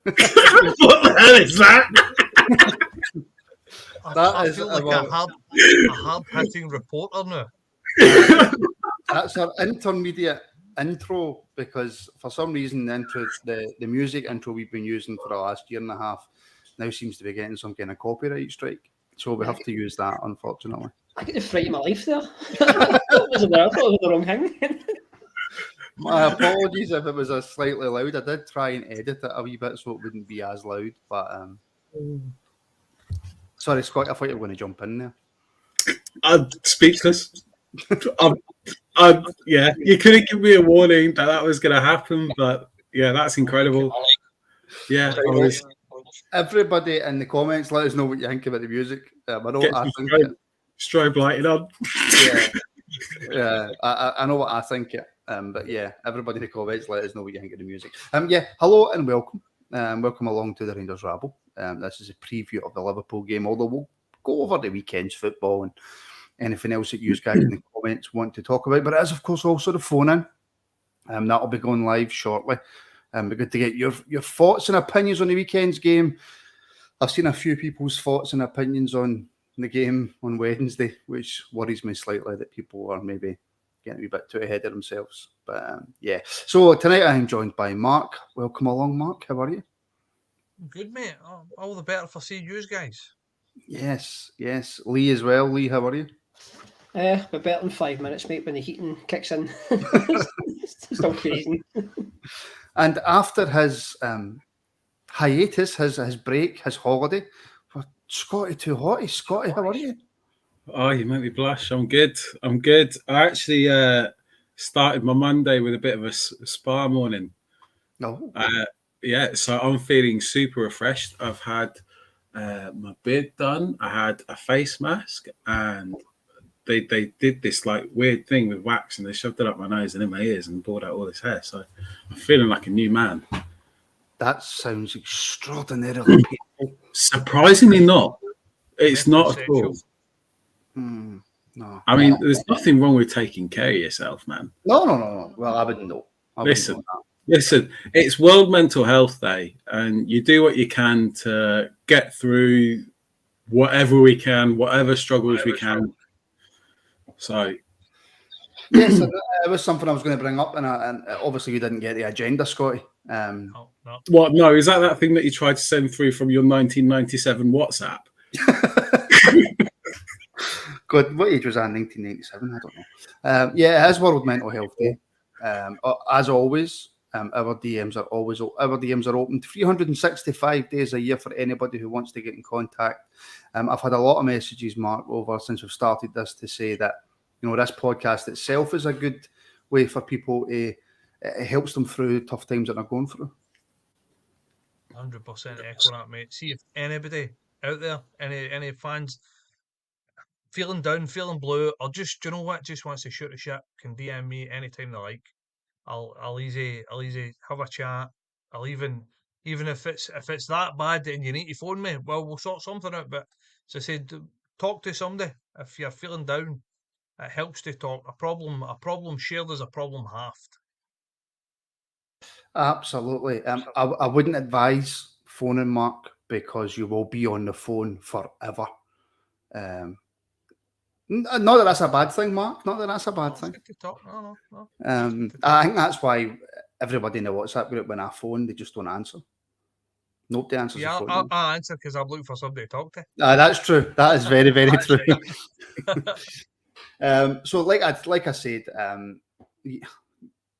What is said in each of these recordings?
the hell is that? I feel like a hard-hitting reporter now. That's our intermediate intro, because for some reason the music intro we've been using for the last year and a half now seems to be getting some kind of copyright strike. So we have to use that, unfortunately. I get the fright of my life there. I thought it was the wrong thing. My apologies if it was a slightly loud. I did try and edit it a wee bit so it wouldn't be as loud. But sorry, Scott, I thought you were going to jump in there. I'm speechless. Yeah, you couldn't give me a warning that was going to happen, but yeah, that's incredible. Yeah, everybody in the comments, let us know what you think about the music. I know what I think. Strobe lighting on. Yeah, I know what I think. But yeah, everybody in the comments, let us know what you think of the music. Yeah, hello and welcome. Welcome along to the Rangers Rabble. This is a preview of the Liverpool game, although we'll go over the weekend's football and anything else that you guys in the comments want to talk about. But it is, of course, also the phone in. That'll be going live shortly. Be good to get your thoughts and opinions on the weekend's game. I've seen a few people's thoughts and opinions on the game on Wednesday, which worries me slightly that people are maybe getting a wee bit too ahead of themselves. But yeah. So tonight I'm joined by Mark. Welcome along, Mark. How are you? Good, mate. All the better for seeing you guys. Yes. Lee as well. Lee, how are you? We're better than 5 minutes, mate, when the heating kicks in. Still freezing. And after his hiatus, his break, his holiday, Scotty too hotty. Scotty, how are you? Oh, you make me blush. I'm good. I actually started my Monday with a bit of a spa morning. No. Yeah, so I'm feeling super refreshed. I've had my beard done. I had a face mask, and they did this like weird thing with wax, and they shoved it up my nose and in my ears and pulled out all this hair. So I'm feeling like a new man. That sounds extraordinarily painful. Surprisingly not. It's not at all. No. I mean, there's nothing wrong with taking care of yourself, man. No. Well, I wouldn't know. Listen, it's World Mental Health Day, and you do what you can to get through whatever we can, whatever struggles we can. So, yes, it was something I was going to bring up, and obviously you didn't get the agenda, Scotty. No. What? No, is that thing that you tried to send through from your 1997 WhatsApp? God, what age was that? 1997? I don't know. Yeah, it is World Mental Health Day. As always, our DMs are open 365 days a year for anybody who wants to get in contact. I've had a lot of messages, Mark, over since we've started this to say that this podcast itself is a good way for people to. It helps them through tough times that they're going through. 100% echo that, mate. See if anybody out there, any fans feeling down, feeling blue, or just just wants to shoot a shit, can DM me anytime they like. I'll easy have a chat. I'll even if it's that bad and you need to phone me, well, we'll sort something out. But as I said, talk to somebody if you're feeling down. It helps to talk. A problem shared is a problem halved. Absolutely. I wouldn't advise phoning, Mark, because you will be on the phone forever. Not that that's a bad thing, Mark. Not that that's a bad thing. To talk. No. I think that's why everybody in the WhatsApp group, when I phone, they just don't answer. Nobody answers the phone. I answer because I'm looking for somebody to talk to. That's true. That is very, very true. So, like I said,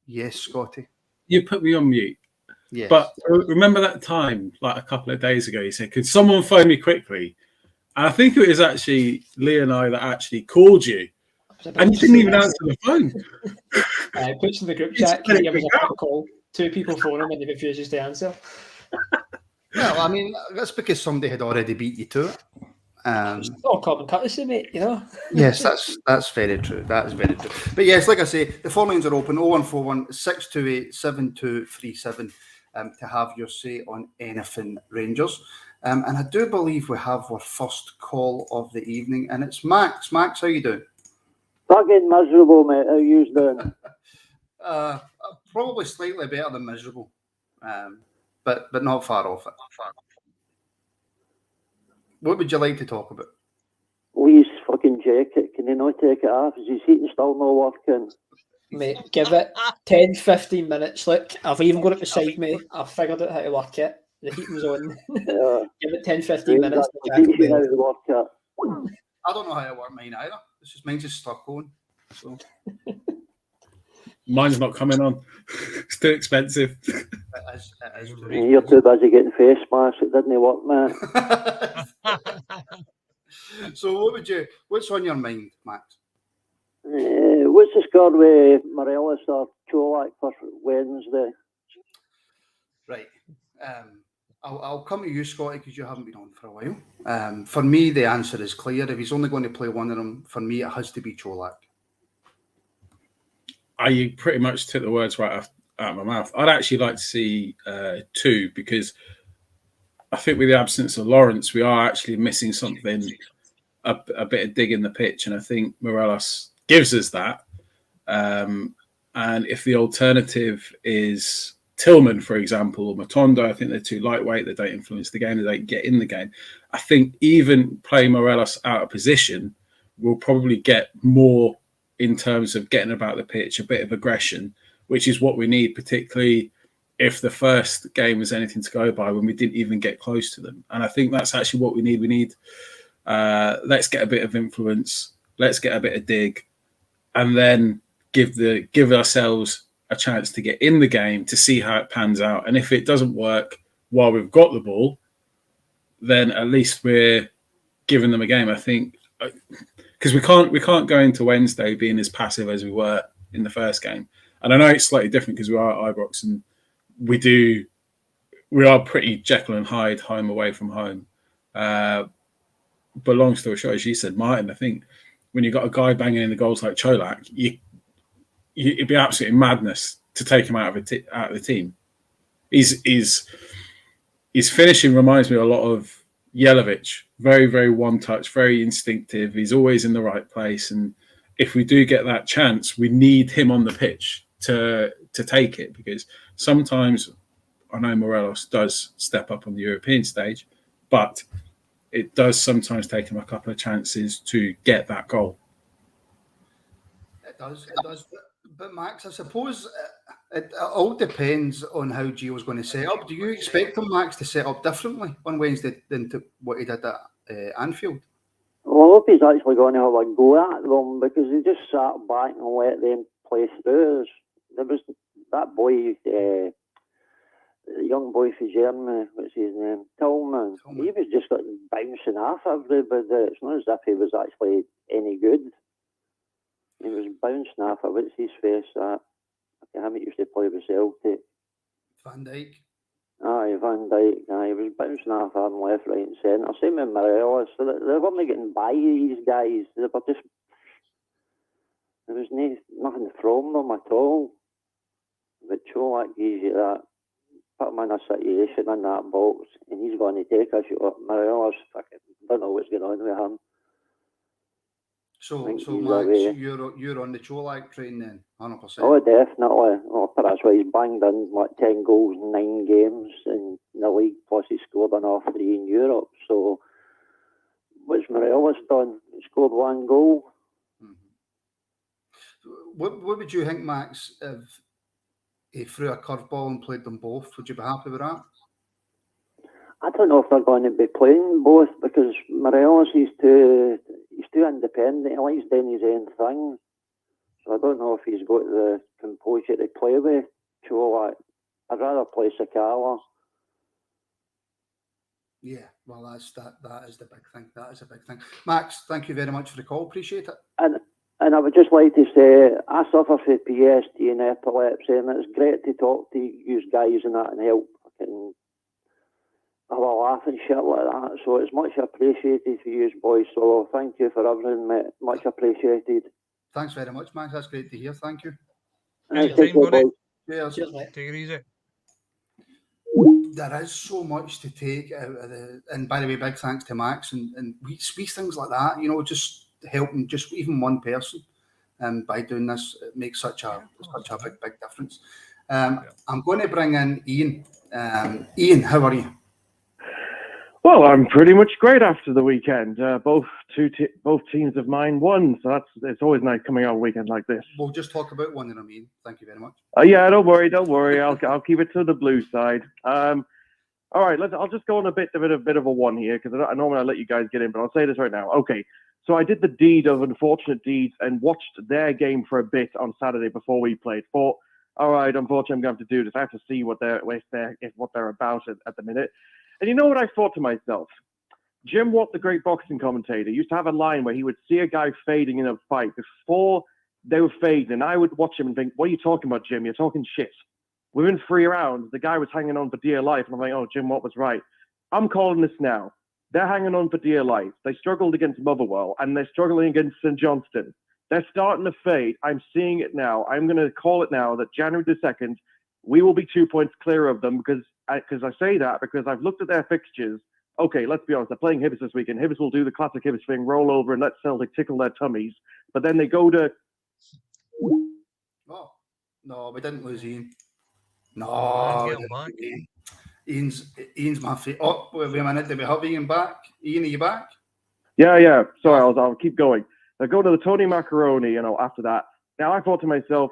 yes, Scotty. You put me on mute. Yes. But remember that time, like a couple of days ago, you said, "Could someone phone me quickly?" And I think it was actually Lee and I that actually called you, and you didn't even answer the phone. I put in the group chat, "Can you give us a quick call?" 2 people phone him and he refuses to answer. Well, I mean, that's because somebody had already beat you to it. It's all common courtesy, mate, Yes, that's very true. That is very true. But yes, like I say, the phone lines are open 0141 628 7237 to have your say on anything Rangers. And I do believe we have our first call of the evening, and it's Max. Max, how you doing? Fucking miserable, mate. How you doing? Probably slightly better than miserable. but not far off it. What would you like to talk about? Lee's fucking jacket, can he not take it off? Is his heating still not working? Mate, give it 10, 15 minutes. Look, I've even got it beside me. I've figured out how to work it. The heating's on. Yeah. Give it 10, 15 minutes. The I jacket will be how off. to work it. I don't know how to work mine either. It's just mine's just stuck on. So Mine's not coming on. It's too expensive. it is And you're too busy getting face masks, it didn't work, man. So what's on your mind, Max? What's the score with Morelos or Cholak for Wednesday? Right. I'll come to you, Scotty, because you haven't been on for a while. For me, the answer is clear. If he's only going to play one of them, for me, it has to be Cholak. You pretty much took the words right out of my mouth. I'd actually like to see two, because I think with the absence of Lawrence, we are actually missing something, a bit of dig in the pitch, and I think Morelos gives us that. And if the alternative is Tillman, for example, or Matondo, I think they're too lightweight. They don't influence the game. They don't get in the game. I think even playing Morelos out of position will probably get more in terms of getting about the pitch, a bit of aggression, which is what we need, particularly if the first game was anything to go by when we didn't even get close to them. And I think that's actually what we need. We need, let's get a bit of influence, let's get a bit of dig, and then give ourselves a chance to get in the game to see how it pans out. And if it doesn't work while we've got the ball, then at least we're giving them a game. I think because we can't go into Wednesday being as passive as we were in the first game. And I know it's slightly different because we are at Ibrox and we are pretty Jekyll and Hyde, home away from home. But long story short, as you said, Martin, I think when you've got a guy banging in the goals like Cholak, it'd be absolutely madness to take him out of the team. His finishing reminds me a lot of Jelavic. Very, very one touch, very instinctive. He's always in the right place. And if we do get that chance, we need him on the pitch to take it, because sometimes I know Morelos does step up on the European stage, but it does sometimes take him a couple of chances to get that goal. It does. But Max, I suppose it all depends on how Gio's going to set up. Do you expect him, Max, to set up differently on Wednesday than to what he did at Anfield? Well, I hope he's actually going to have a go at them, because he just sat back and let them play through. There was that boy, the young boy from Germany, what's his name? Tillman. He was just like bouncing off everybody. It's not as if he was actually any good. He was bouncing off of what's his face that him used to play with Celtic. Van Dijk. Aye, Van Dijk. Aye, he was bouncing off him left, right, and centre. Same with Morelos. So they weren't getting by these guys. They were just, there was nothing from them at all. But Cholak gives you that. Put him in a situation in that box, and he's going to take a shot. Morelos, fucking don't know what's going on with him. So Max, you're on the Cholak train then, 100%. Oh, definitely. Oh, that's why he's banged in like 10 goals in 9 games in the league, plus he scored an off 3 in Europe. So, what's Morelos done? He scored 1 goal. Mm-hmm. What would you think, Max, if he threw a curveball and played them both? Would you be happy with that? I don't know if they're going to be playing both, because Morelos he's too independent. He likes doing his own thing. So I don't know if he's got the composure to play with Cholak. I'd rather play Sakala. Yeah, well, that is the big thing. That is a big thing. Max, thank you very much for the call. Appreciate it. And I would just like to say, I suffer from PST and epilepsy, and it's great to talk to you guys and that and help fucking have a laugh and shit like that. So it's much appreciated for you boys. So thank you for everything, mate. Much appreciated. Thanks very much, Max. That's great to hear. Thank you. Anytime, buddy. Cheers. Cheers, mate. Take it easy. There is so much to take out of and by the way, big thanks to Max and we things like that, you know, just helping just even one person. And by doing this, it makes such a big difference. I'm going to bring in Ian Ian, how are you? Well, I'm pretty much great after the weekend. Both teams of mine won, so it's always nice coming out a weekend like this. We'll just talk about one in a minute. Thank you very much. Yeah, don't worry. I'll keep it to the blue side. All right, I'll just go on a bit of a one here because I normally let you guys get in, but I'll say this right now. Okay, so I did the deed of unfortunate deeds and watched their game for a bit on Saturday before we played. Thought, all right, unfortunately, I'm going to have to do this. I have to see what they're about at the minute. And you know what I thought to myself? Jim Watt, the great boxing commentator, used to have a line where he would see a guy fading in a fight before they were fading, and I would watch him and think, what are you talking about, Jim? You're talking shit. Within 3 rounds, the guy was hanging on for dear life, and I'm like, oh, Jim Watt was right. I'm calling this now. They're hanging on for dear life. They struggled against Motherwell, and they're struggling against St. Johnston. They're starting to fade. I'm seeing it now. I'm going to call it now that January the 2nd, we will be 2 points clear of them because I say that because I've looked at their fixtures. Okay, let's be honest. They're playing Hibs this weekend. Hibs will do the classic Hibs thing, roll over and let Celtic tickle their tummies. But then they go to... Oh, no, we didn't lose Ian. No, Get him back. Ian's my favorite. Oh, wait a minute. Did we have Ian back? Ian, are you back? Yeah. Sorry, I'll keep going. I go to the Tony Macaroni, after that. Now, I thought to myself,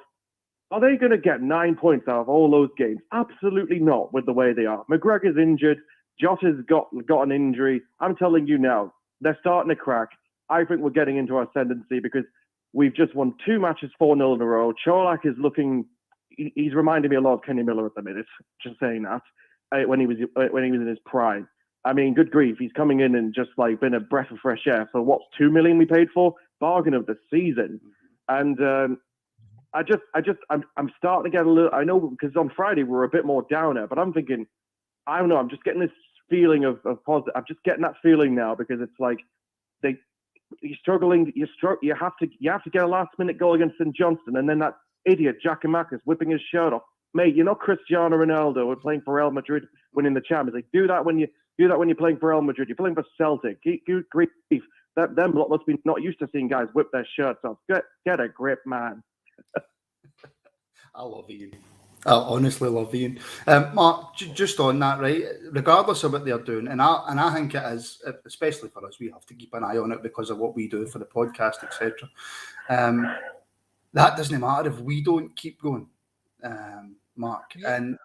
are they going to get 9 points out of all those games? Absolutely not with the way they are. McGregor's injured. Jota's got an injury. I'm telling you now, they're starting to crack. I think we're getting into our ascendancy because we've just won 2 matches 4-0 in a row. Cholak is looking... He's reminding me a lot of Kenny Miller at the minute, just saying that, when he was in his prime. I mean, good grief, he's coming in and just been a breath of fresh air. So what's $2 million we paid for? Bargain of the season. And I'm starting to get a little, I know because on Friday we were a bit more downer, but I'm thinking, I don't know, I'm just getting this feeling of positive. I'm just getting that feeling now because it's like you're struggling, you have to get a last minute goal against St. Johnston, and then that idiot Giakoumakis whipping his shirt off. Mate, you're not Cristiano Ronaldo. We're playing for Real Madrid winning the Champions League. Do that when you're playing for Real Madrid. You're playing for Celtic. Good grief. Them lot must be not used to seeing guys whip their shirts off. Get a grip, man. I love Ian. I honestly love Ian. Mark, just on that, right? Regardless of what they're doing, and I think it is, especially for us, we have to keep an eye on it because of what we do for the podcast, etc. That doesn't matter if we don't keep going, Mark. Yeah. And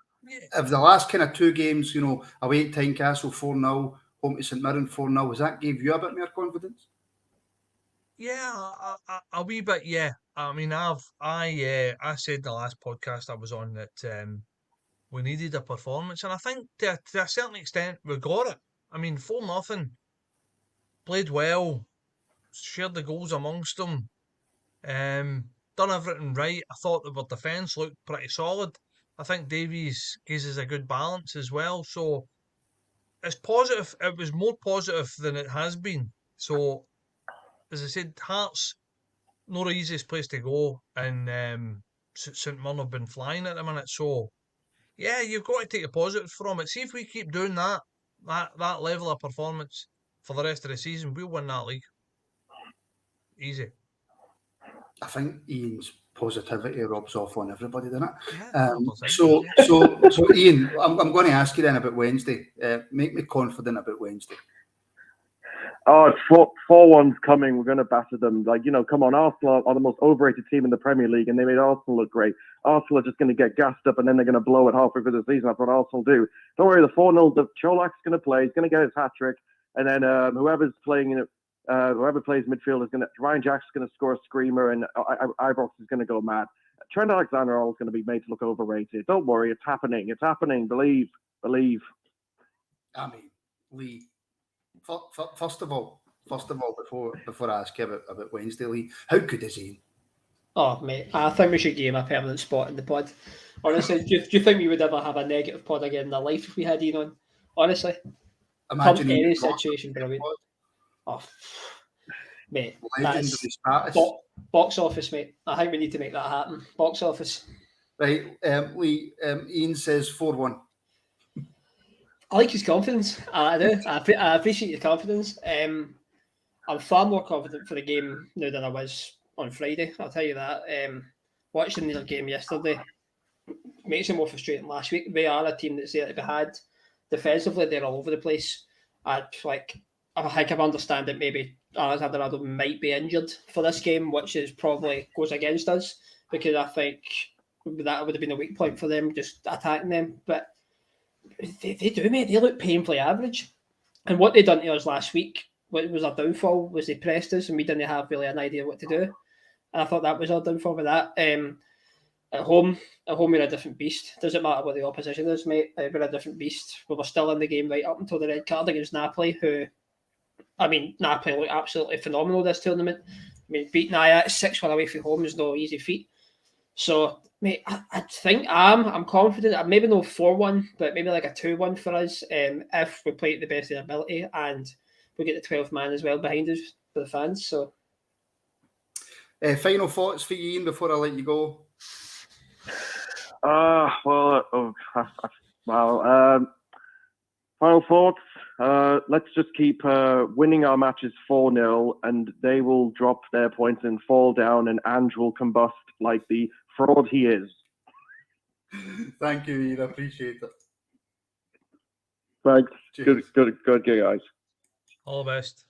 if the last kind of 2 games, away at Tynecastle 4-0, home to St Mirren 4-0, has that gave you a bit more confidence? Yeah, a wee bit. Yeah, I mean, I said in the last podcast I was on that we needed a performance, and I think to a certain extent we got it. I mean, 4-0, played well, shared the goals amongst them. Done everything right. I thought that our defence looked pretty solid. I think Davies gives us a good balance as well. So it's positive. It was more positive than it has been. So, as I said, Hearts, not the easiest place to go. And St Mirren have been flying at the minute. So, yeah, you've got to take the positives from it. See if we keep doing that level of performance for the rest of the season, we'll win that league. Easy. I think Ian's positivity rubs off on everybody, doesn't it? Yeah, so Ian, I'm going to ask you then about Wednesday. Make me confident about Wednesday. Oh, it's 4-1's coming. We're going to batter them. Come on, Arsenal are the most overrated team in the Premier League, and they made Arsenal look great. Arsenal are just going to get gassed up, and then they're going to blow it halfway through the season. That's what Arsenal do. Don't worry, the 4-0, the Cholak's going to play. He's going to get his hat-trick, and then whoever plays midfield is going to... Ryan Jack's going to score a screamer, and Ibrox is going to go mad. Trent Alexander-Arnold is going to be made to look overrated. Don't worry, it's happening. It's happening. Believe. I mean, Lee... First of all, before I ask you about Wednesday, Lee, how good is he? Oh, mate, I think we should give him a permanent spot in the pod. Honestly, do you think we would ever have a negative pod again in our life if we had Ian on? Honestly, imagine any situation, brilliant. Oh, mate, that's box office, mate. I think we need to make that happen. Box office. Right, Lee. Ian says 4-1. I like his confidence. I do. I appreciate your confidence. I'm far more confident for the game now than I was on Friday. I'll tell you that. Watching the game yesterday, makes it more frustrating last week. They are a team that's there to be had. Defensively, they're all over the place. I think I understand that maybe Alexander Arnold might be injured for this game, which is probably goes against us, because I think that would have been a weak point for them, just attacking them. But they do, mate. They look painfully average. And what they done to us last week, what was our downfall, was they pressed us and we didn't have really an idea what to do. And I thought that was our downfall with that. At home we're a different beast. Doesn't matter what the opposition is, mate. We're a different beast. We were still in the game right up until the red card against Napoli, Napoli looked absolutely phenomenal this tournament. I mean, beating Ajax 6-1 away from home is no easy feat. So, mate, I think I'm confident. Maybe no 4-1, but maybe like a 2-1 for us if we play at the best of our ability and we get the 12th man as well behind us for the fans. So, final thoughts for you, Ian, before I let you go? Final thoughts. Let's just keep winning our matches 4-0, and they will drop their points and fall down, and Ange will combust like the fraud he is. Thank you, Ian. I appreciate it. Thanks. Good, guys. All the best.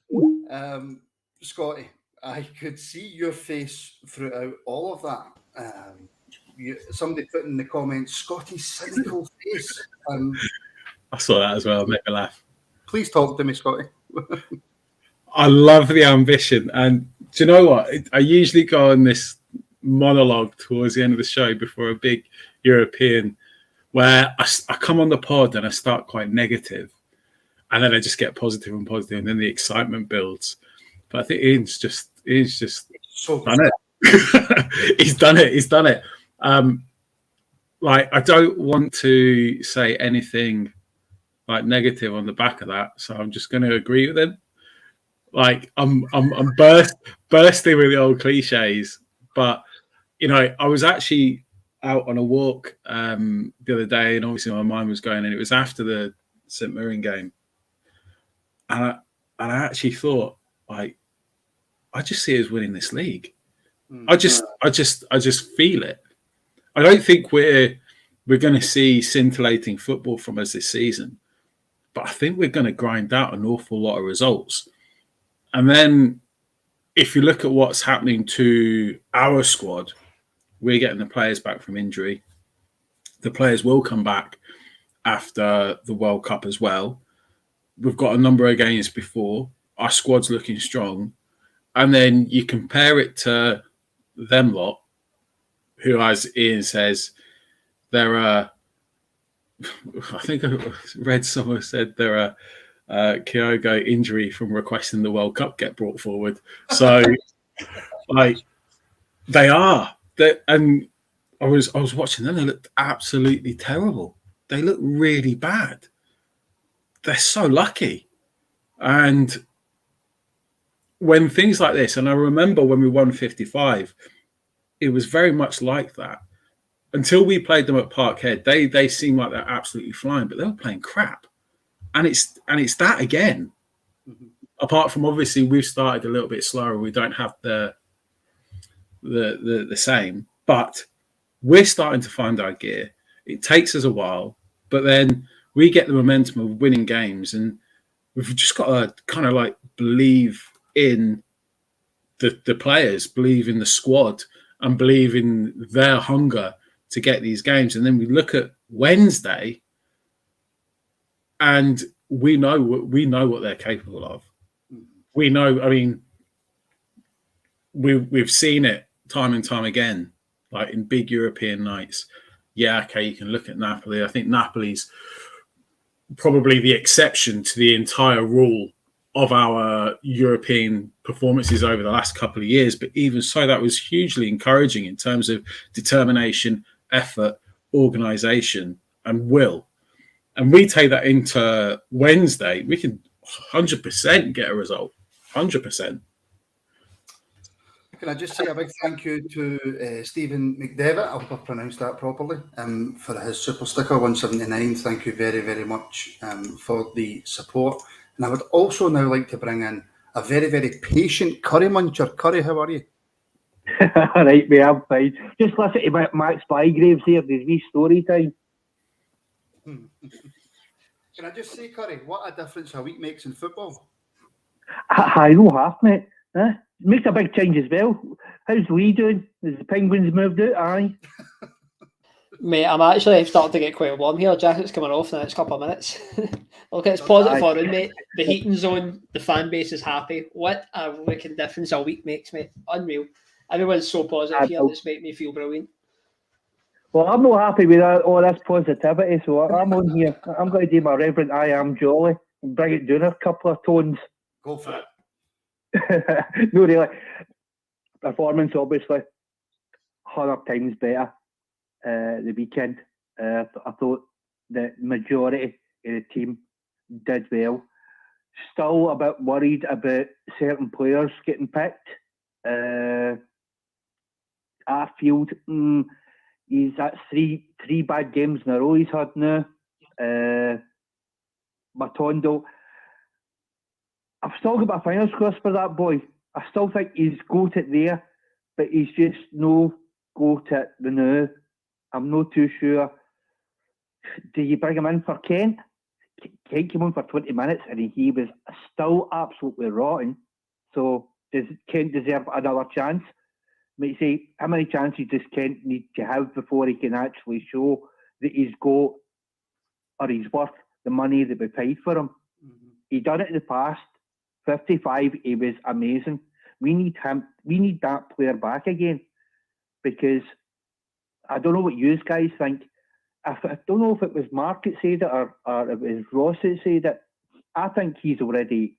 Scotty, I could see your face throughout all of that. Somebody put in the comments, Scotty's cynical face. I saw that as well. It made me laugh. Please talk to me, Scotty. I love the ambition. And do you know what? I usually go on this monologue towards the end of the show before a big European where I come on the pod and I start quite negative. And then I just get positive, and then the excitement builds. But I think Ian's just so done it. He's done it. Like, I don't want to say anything like negative on the back of that, so I'm just going to agree with him. Like, I'm bursting with the old cliches, but you know, I was actually out on a walk the other day, and obviously my mind was going, and it was after the St Mirren game, and I actually thought, like, I just see us winning this league. I just feel it. I don't think we're going to see scintillating football from us this season, but I think we're going to grind out an awful lot of results. And then if you look at what's happening to our squad, we're getting the players back from injury. The players will come back after the World Cup as well. We've got a number of games before. Our squad's looking strong. And then you compare it to them lot, who, as Ian says, they're I think I read someone said they're a Kyogo injury from requesting the World Cup get brought forward. So, like, they are. And I was watching them. They looked absolutely terrible. They look really bad. They're so lucky. And when things like this, and I remember when we won 55, it was very much like that. Until we played them at Parkhead, they seemed like they're absolutely flying, but they were playing crap. And it's that again. Mm-hmm. Apart from, obviously, we've started a little bit slower. We don't have the same, but we're starting to find our gear. It takes us a while, but then we get the momentum of winning games, and we've just got to kind of like believe in the players, believe in the squad, and believe in their hunger to get these games. And then we look at Wednesday, and we know what they're capable of. We know. I mean, we've seen it time and time again, like in big European nights. Yeah, okay, you can look at Napoli. I think Napoli's probably the exception to the entire rule of our European performances over the last couple of years. But even so, that was hugely encouraging in terms of determination, effort, organisation, and will. And we take that into Wednesday, we can 100% get a result. 100%. Can I just say a big thank you to Stephen McDevitt, I hope I pronounced that properly, for his super sticker 179. Thank you very, very much for the support. And I would also now like to bring in a very, very patient Curry muncher. Curry, how are you? All right, mate, I'm fine. Just listen to Max Bygraves here. There's wee story time. Can I just say, Curry, what a difference a week makes in football? I know half, mate. Huh? Makes a big change as well. How's Lee doing? Has the Penguins moved out? Aye. Mate, I'm actually starting to get quite warm here. Jacket's coming off in the next couple of minutes. Look, it's positive for him, mate. The heating zone, the fan base is happy. What a wicked difference a week makes, mate. Unreal. Everyone's so positive here. It's making me feel brilliant. Well, I'm not happy with all this positivity, so I'm on here. I'm going to do my Reverend I Am Jolly and bring it down a couple of tones. Go for it. No, really. Performance, obviously, 100 times better the weekend. I thought the majority of the team did well. Still a bit worried about certain players getting picked. Arfield, that's three bad games in a row he's had now. Matondo, I've still got my fingers crossed for that boy. I still think he's got it there, but he's just no got it the now. I'm not too sure. Do you bring him in for Kent? Kent came on for 20 minutes and he was still absolutely rotten. So does Kent deserve another chance? Might say, how many chances does Kent need to have before he can actually show that he's got or he's worth the money that we paid for him? Mm-hmm. He done it in the past. 55, he was amazing. We need him. We need that player back again, because I don't know what you guys think. I don't know if it was Mark that said it or it was Ross that said it. I think he's already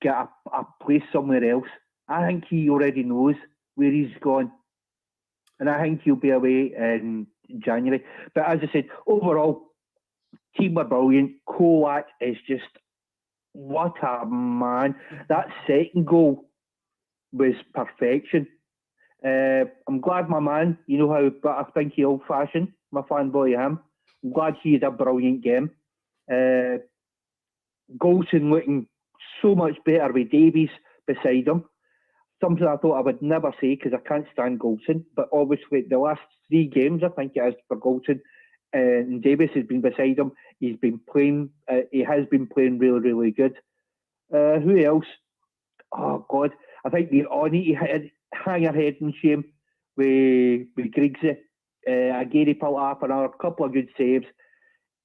got a place somewhere else. I think he already knows where he's gone, and I think he'll be away in January. But as I said, overall, team were brilliant. Kolak is just, what a man. That second goal was perfection. I'm glad my man, you know how, but I think he old-fashioned, my fanboy him. I'm glad he had a brilliant game. Goldson looking so much better with Davies beside him. Something I thought I would never say because I can't stand Goldson, but obviously the last 3 games I think it is for Goldson, and Davies has been beside him. He's been playing. He has been playing really, really good. Who else? Oh God, I think I need to hang your head in shame with Griggsy. Again, he pulled up another couple of good saves.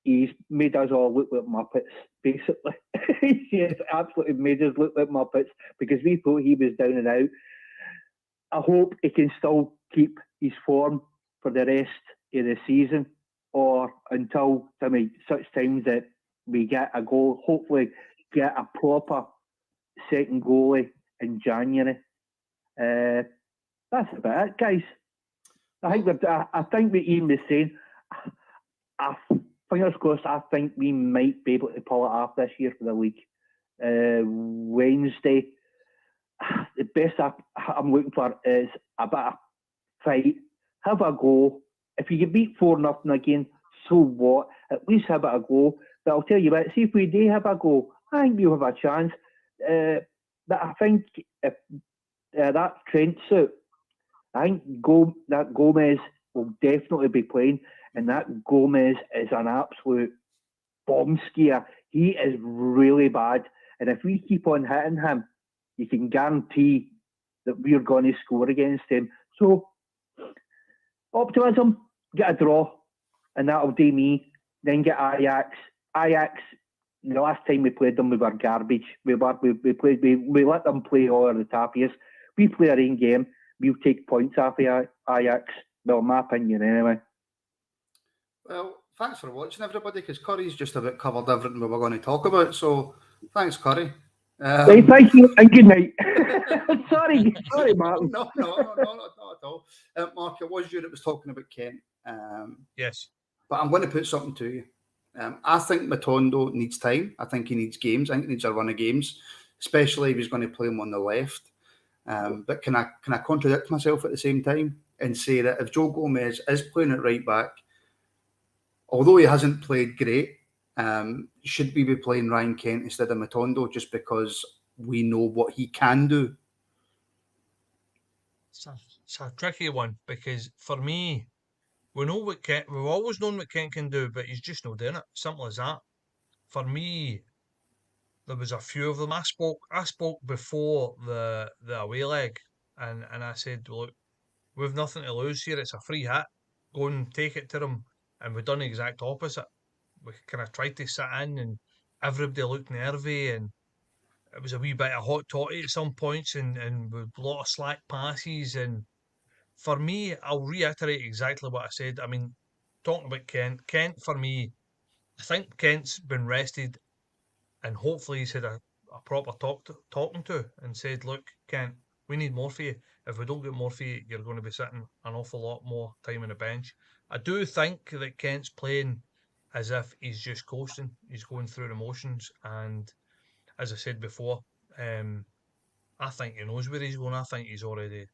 He's made us all look like Muppets, basically. He's absolutely made us look like Muppets because we thought he was down and out. I hope he can still keep his form for the rest of the season, or until such times that we get a goal, hopefully get a proper second goalie in January. That's about it, guys. I think what Ian was saying, fingers crossed, I think we might be able to pull it off this year for the league. Wednesday, the best I'm looking for is a bit of fight. Have a go. If you get beat 4-0 again, so what? At least have a go. But I'll tell you what, see if we do have a go, I think we'll have a chance. But I think if that Trent suit, I think that Gomez will definitely be playing, and that Gomez is an absolute bomb skier. He is really bad, and if we keep on hitting him, you can guarantee that we're going to score against him. So, optimism, get a draw, and that'll do me. Then get Ajax. Ajax, the last time we played them, we were garbage. We let them play all of the tappies. We play our own game. We'll take points off of Ajax. Well, my opinion, anyway. Well, thanks for watching, everybody, because Curry's just about covered everything we were going to talk about. So, thanks, Curry. Thank you, and good night. sorry, Martin. No, not at all. Mark, it was you that was talking about Kent. Yes. But I'm going to put something to you. I think Matondo needs time. I think he needs games. I think he needs a run of games, especially if he's going to play him on the left. But can I contradict myself at the same time and say that if Joe Gomez is playing at right back, although he hasn't played great, should we be playing Ryan Kent instead of Matondo just because we know what he can do? It's a tricky one because for me, we've always known what Kent can do, but he's just not doing it. Simple as that. For me, there was a few of them. I spoke before the away leg, and I said, look, we've nothing to lose here. It's a free hit. Go and take it to them, and we've done the exact opposite. We kind of tried to sit in, and everybody looked nervy, and it was a wee bit of hot toddy at some points, and with a lot of slack passes. And for me, I'll reiterate exactly what I said. I mean, talking about Kent for me, I think Kent's been rested, and hopefully he's had a proper talking to and said, look, Kent, we need more for you. If we don't get more for you, you're going to be sitting an awful lot more time on the bench. I do think that Kent's playing as if he's just coasting. He's going through the motions, and as I said before, I think he knows where he's going. I think it's already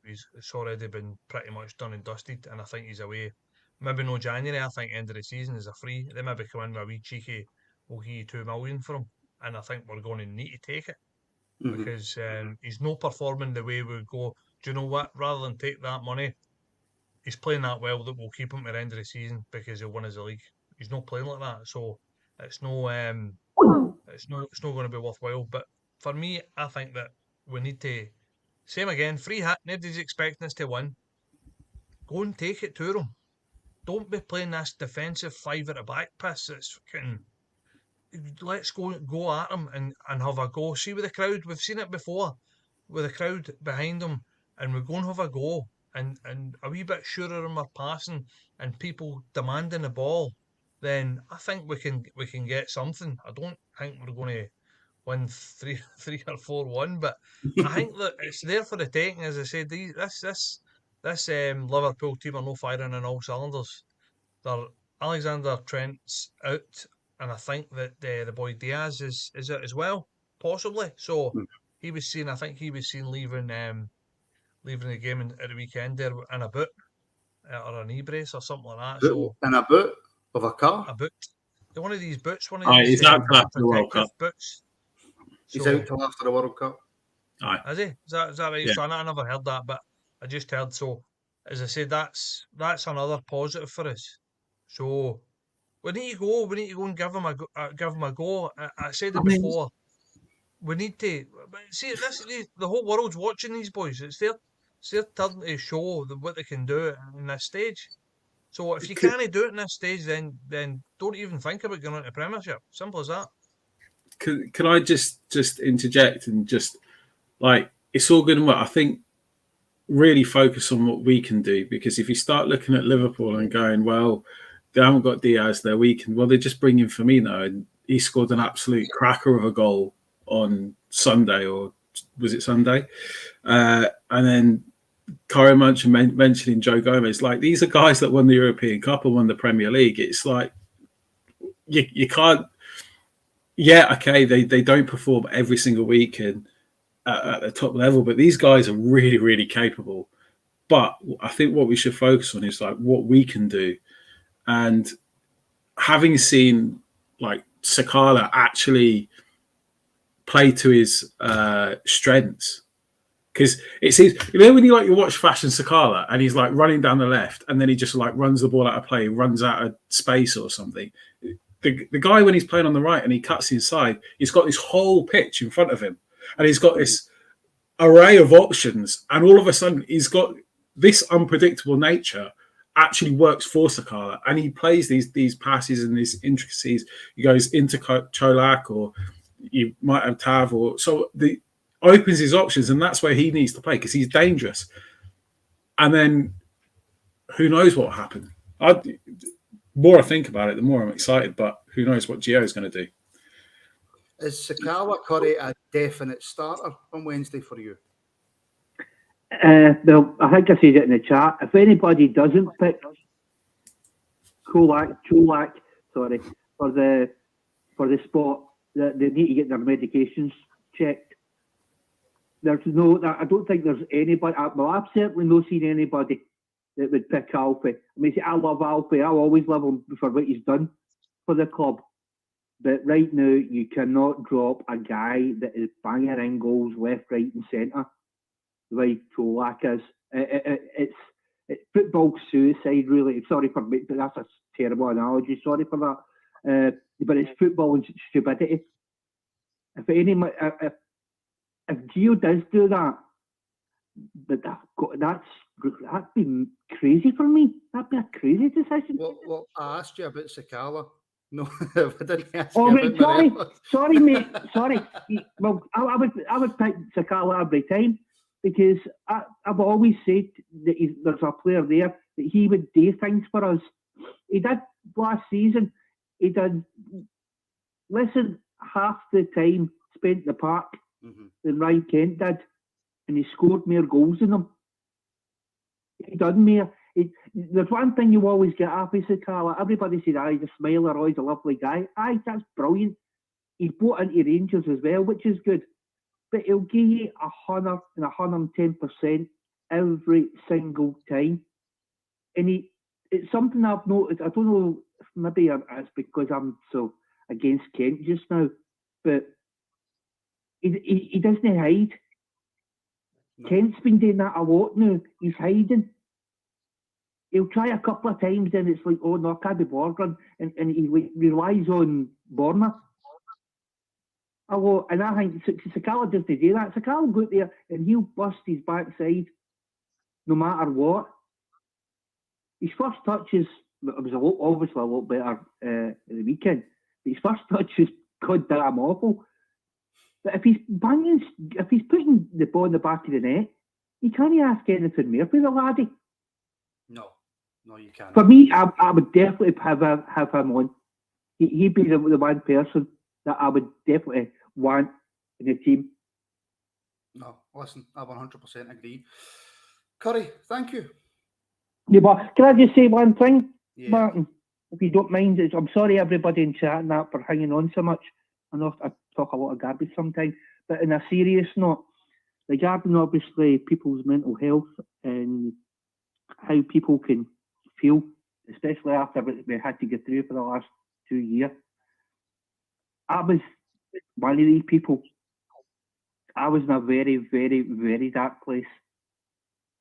been pretty much done and dusted, and I think he's away. Maybe no January. I think end of the season is a free. They maybe come in with a wee cheeky, we'll give you 2 million for him, and I think we're going to need to take it because he's not performing the way we would go. Do you know what? Rather than take that money, he's playing that well that we'll keep him at the end of the season because he'll win us the league. He's not playing like that, so it's no it's not going to be worthwhile. But for me, I think that we need to same again. Free hit. Nobody's expecting us to win. Go and take it to them. Don't be playing this defensive five at the back piss. It's fucking. Let's go at them and have a go. See with the crowd. We've seen it before with the crowd behind them, and we go and have a go and a wee bit surer in our passing and people demanding the ball. Then I think we can get something. I don't think we're going to win 3 or 4-1, but I think that it's there for the taking. As I said, this Liverpool team are no firing on all cylinders. They're Alexander Trent's out, and I think that the boy Diaz is out as well, possibly. So he was seen. I think he was seen leaving the game at the weekend there in a boot or a knee brace or something like that. So in a boot of a car. a boot. One of these boots, one of Aye, these he's out till after the World protective Cup. boots. He's So- out till after the World Cup. Aye. Is he? Is that right? Yeah. So I never heard that, but I just heard. So as I said, that's another positive for us. So we need to go. We need to go and give him a go. I said it before. We need to see the whole world's watching these boys. It's their turn to show what they can do in this stage. So if you can't do it in this stage, then don't even think about going into Premiership. Simple as that. Can I just interject and just like it's all good and well. I think really focus on what we can do because if you start looking at Liverpool and going, well, they haven't got Diaz, they're weak, and well, they just bring in Firmino and he scored an absolute cracker of a goal on Sunday, or was it Sunday? And then Corey mentioning Joe Gomez, like these are guys that won the European Cup and won the Premier League. It's like you can't. Yeah, okay, they don't perform every single week and at the top level, but these guys are really, really capable. But I think what we should focus on is like what we can do, and having seen like Sakala actually play to his strengths. Because it seems, when you watch Fashion Sakala and he's like running down the left and then he just like runs the ball out of play, runs out of space or something. The guy, when he's playing on the right and he cuts inside, he's got this whole pitch in front of him and he's got this array of options. And all of a sudden, he's got this unpredictable nature actually works for Sakala. And he plays these passes and these intricacies. He goes into Cholak, or you might have Tav, or so the opens his options, and that's where he needs to play because he's dangerous. And then who knows what will happen? The more I think about it, the more I'm excited, but who knows what Gio is going to do. Is Sakala Curry a definite starter on Wednesday for you? Well, I think I said it in the chat. If anybody doesn't pick Cholak, for the spot, that they need to get their medications checked. I don't think there's anybody. Well, I've certainly not seen anybody that would pick Alfie. I mean, see, I love Alfie. I'll always love him for what he's done for the club. But right now, you cannot drop a guy that is banging in goals left, right, and centre, the way Cholak is. It's football suicide, really. Sorry for me, but that's a terrible analogy. Sorry for that. But it's football and stupidity. If Gio does do that, but that'd be crazy for me. That'd be a crazy decision. Well, I asked you about Sakala. No, I didn't ask Oh, you right, about sorry, mate. Sorry. Well, I would pick Sakala every time because I've always said that there's a player there that he would do things for us. He did last season. He did less than half the time spent in the park than Ryan Kent did, and he scored more goals than him. He done more. There's one thing you always get after Sakala. Everybody said, he's a smiler, he's a lovely guy. That's brilliant. He bought into Rangers as well, which is good. But he'll give you 100 and 110% every single time. And it's something I've noticed. I don't know if maybe it's because I'm so against Kent just now, but he doesn't hide. No. Kent's been doing that a lot now. He's hiding. He'll try a couple of times, and it's like, oh no, I can't be bothered, and he relies on Borna a lot. And I think Sakala doesn't do that. Sakala will go out there and he'll bust his backside no matter what. His first touch is, it was obviously a lot better at the weekend. His first touch is goddamn awful. But if he's putting the ball in the back of the net, you can't ask anything more for the laddie. No, you can't. For me, I would definitely have him on. He'd be the one person that I would definitely want in the team. No, listen, I 100% agree. Curry, thank you. Yeah, but can I just say one thing, yeah. Martin? If you don't mind, I'm sorry everybody in chat and that for hanging on so much. I know I talk a lot of garbage sometimes, but in a serious note, regarding obviously people's mental health and how people can feel, especially after we had to get through for the last 2 years. I was one of these people. I was in a very, very, very dark place,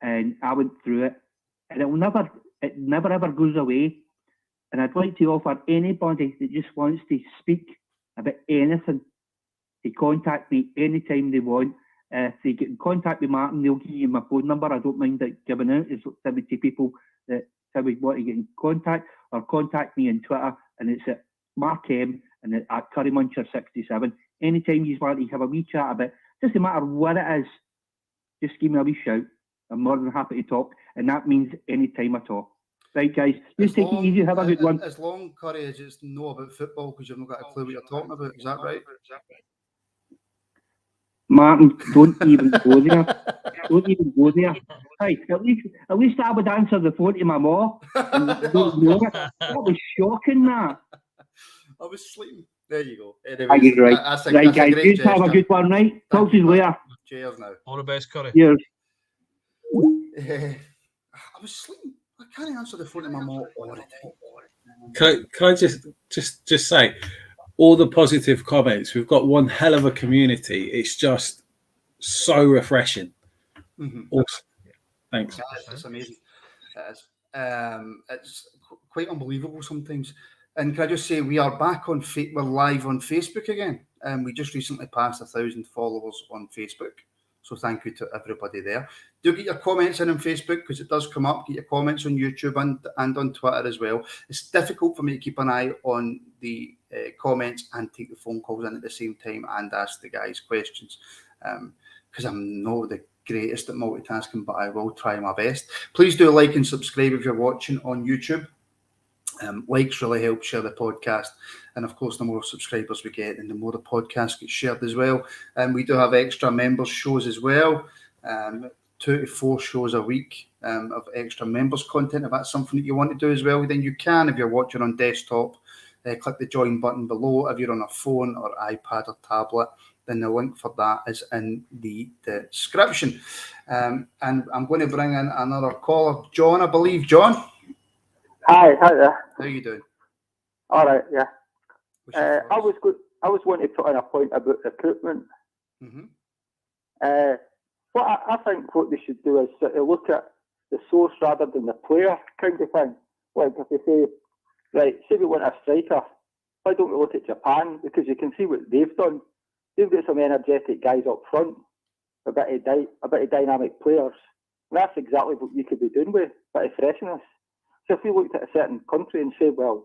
and I went through it, and it never ever goes away. And I'd like to offer anybody that just wants to speak about anything to contact me anytime they want. If they get in contact with Martin, they'll give you my phone number. I don't mind that giving out. It's 70 people that would want to get in contact, or contact me on Twitter, and it's at Mark M and at Currymuncher67. Anytime you want to have a wee chat about it, doesn't matter what it is, just give me a wee shout. I'm more than happy to talk, and that means any time at all. Right, guys, just take it easy, have a good one. As long, Curry, as you know about football, because you've not got a clue what you're talking about, is that right? Martin, don't even go there. Don't even go there. Right, at least I would answer the phone to my mom. That was shocking, that. I was sleeping. There you go. Anyways, right. That's right, a guys, great just have a good one, right? Talk to you later. Cheers now. All the best, Curry. Cheers. I was sleeping. I can't answer the phone to my mom all the Can time. I just say, all the positive comments. We've got one hell of a community. It's just so refreshing. Awesome. Thanks. It's amazing. It's quite unbelievable sometimes. And can I just say, we are back on we're live on Facebook again. We just recently passed 1,000 followers on Facebook. So thank you to everybody there. Do get your comments in on Facebook, because it does come up. Get your comments on YouTube and on Twitter as well. It's difficult for me to keep an eye on the comments and take the phone calls in at the same time and ask the guys questions, because I'm not the greatest at multitasking, but I will try my best. Please do like and subscribe if you're watching on YouTube. Likes really help share the podcast, and of course the more subscribers we get, and the more the podcast gets shared as well. And we do have extra members shows as well, 2 to 4 shows a week of extra members content. If that's something that you want to do as well, then you can. If you're watching on desktop, click the join button below. If you're on a phone or iPad or tablet, then the link for that is in the description. And I'm going to bring in another caller, John, I believe. John? Hi there. How are you doing? All right, yeah. I was wanting to put in a point about recruitment. But I think what they should do is sort of look at the source rather than the player kind of thing. Like if they say, right, say we want a striker, why don't we look at Japan? Because you can see what they've done. They've got some energetic guys up front, a bit of dynamic players. And that's exactly what you could be doing with a bit of freshness. So if we looked at a certain country and said, well,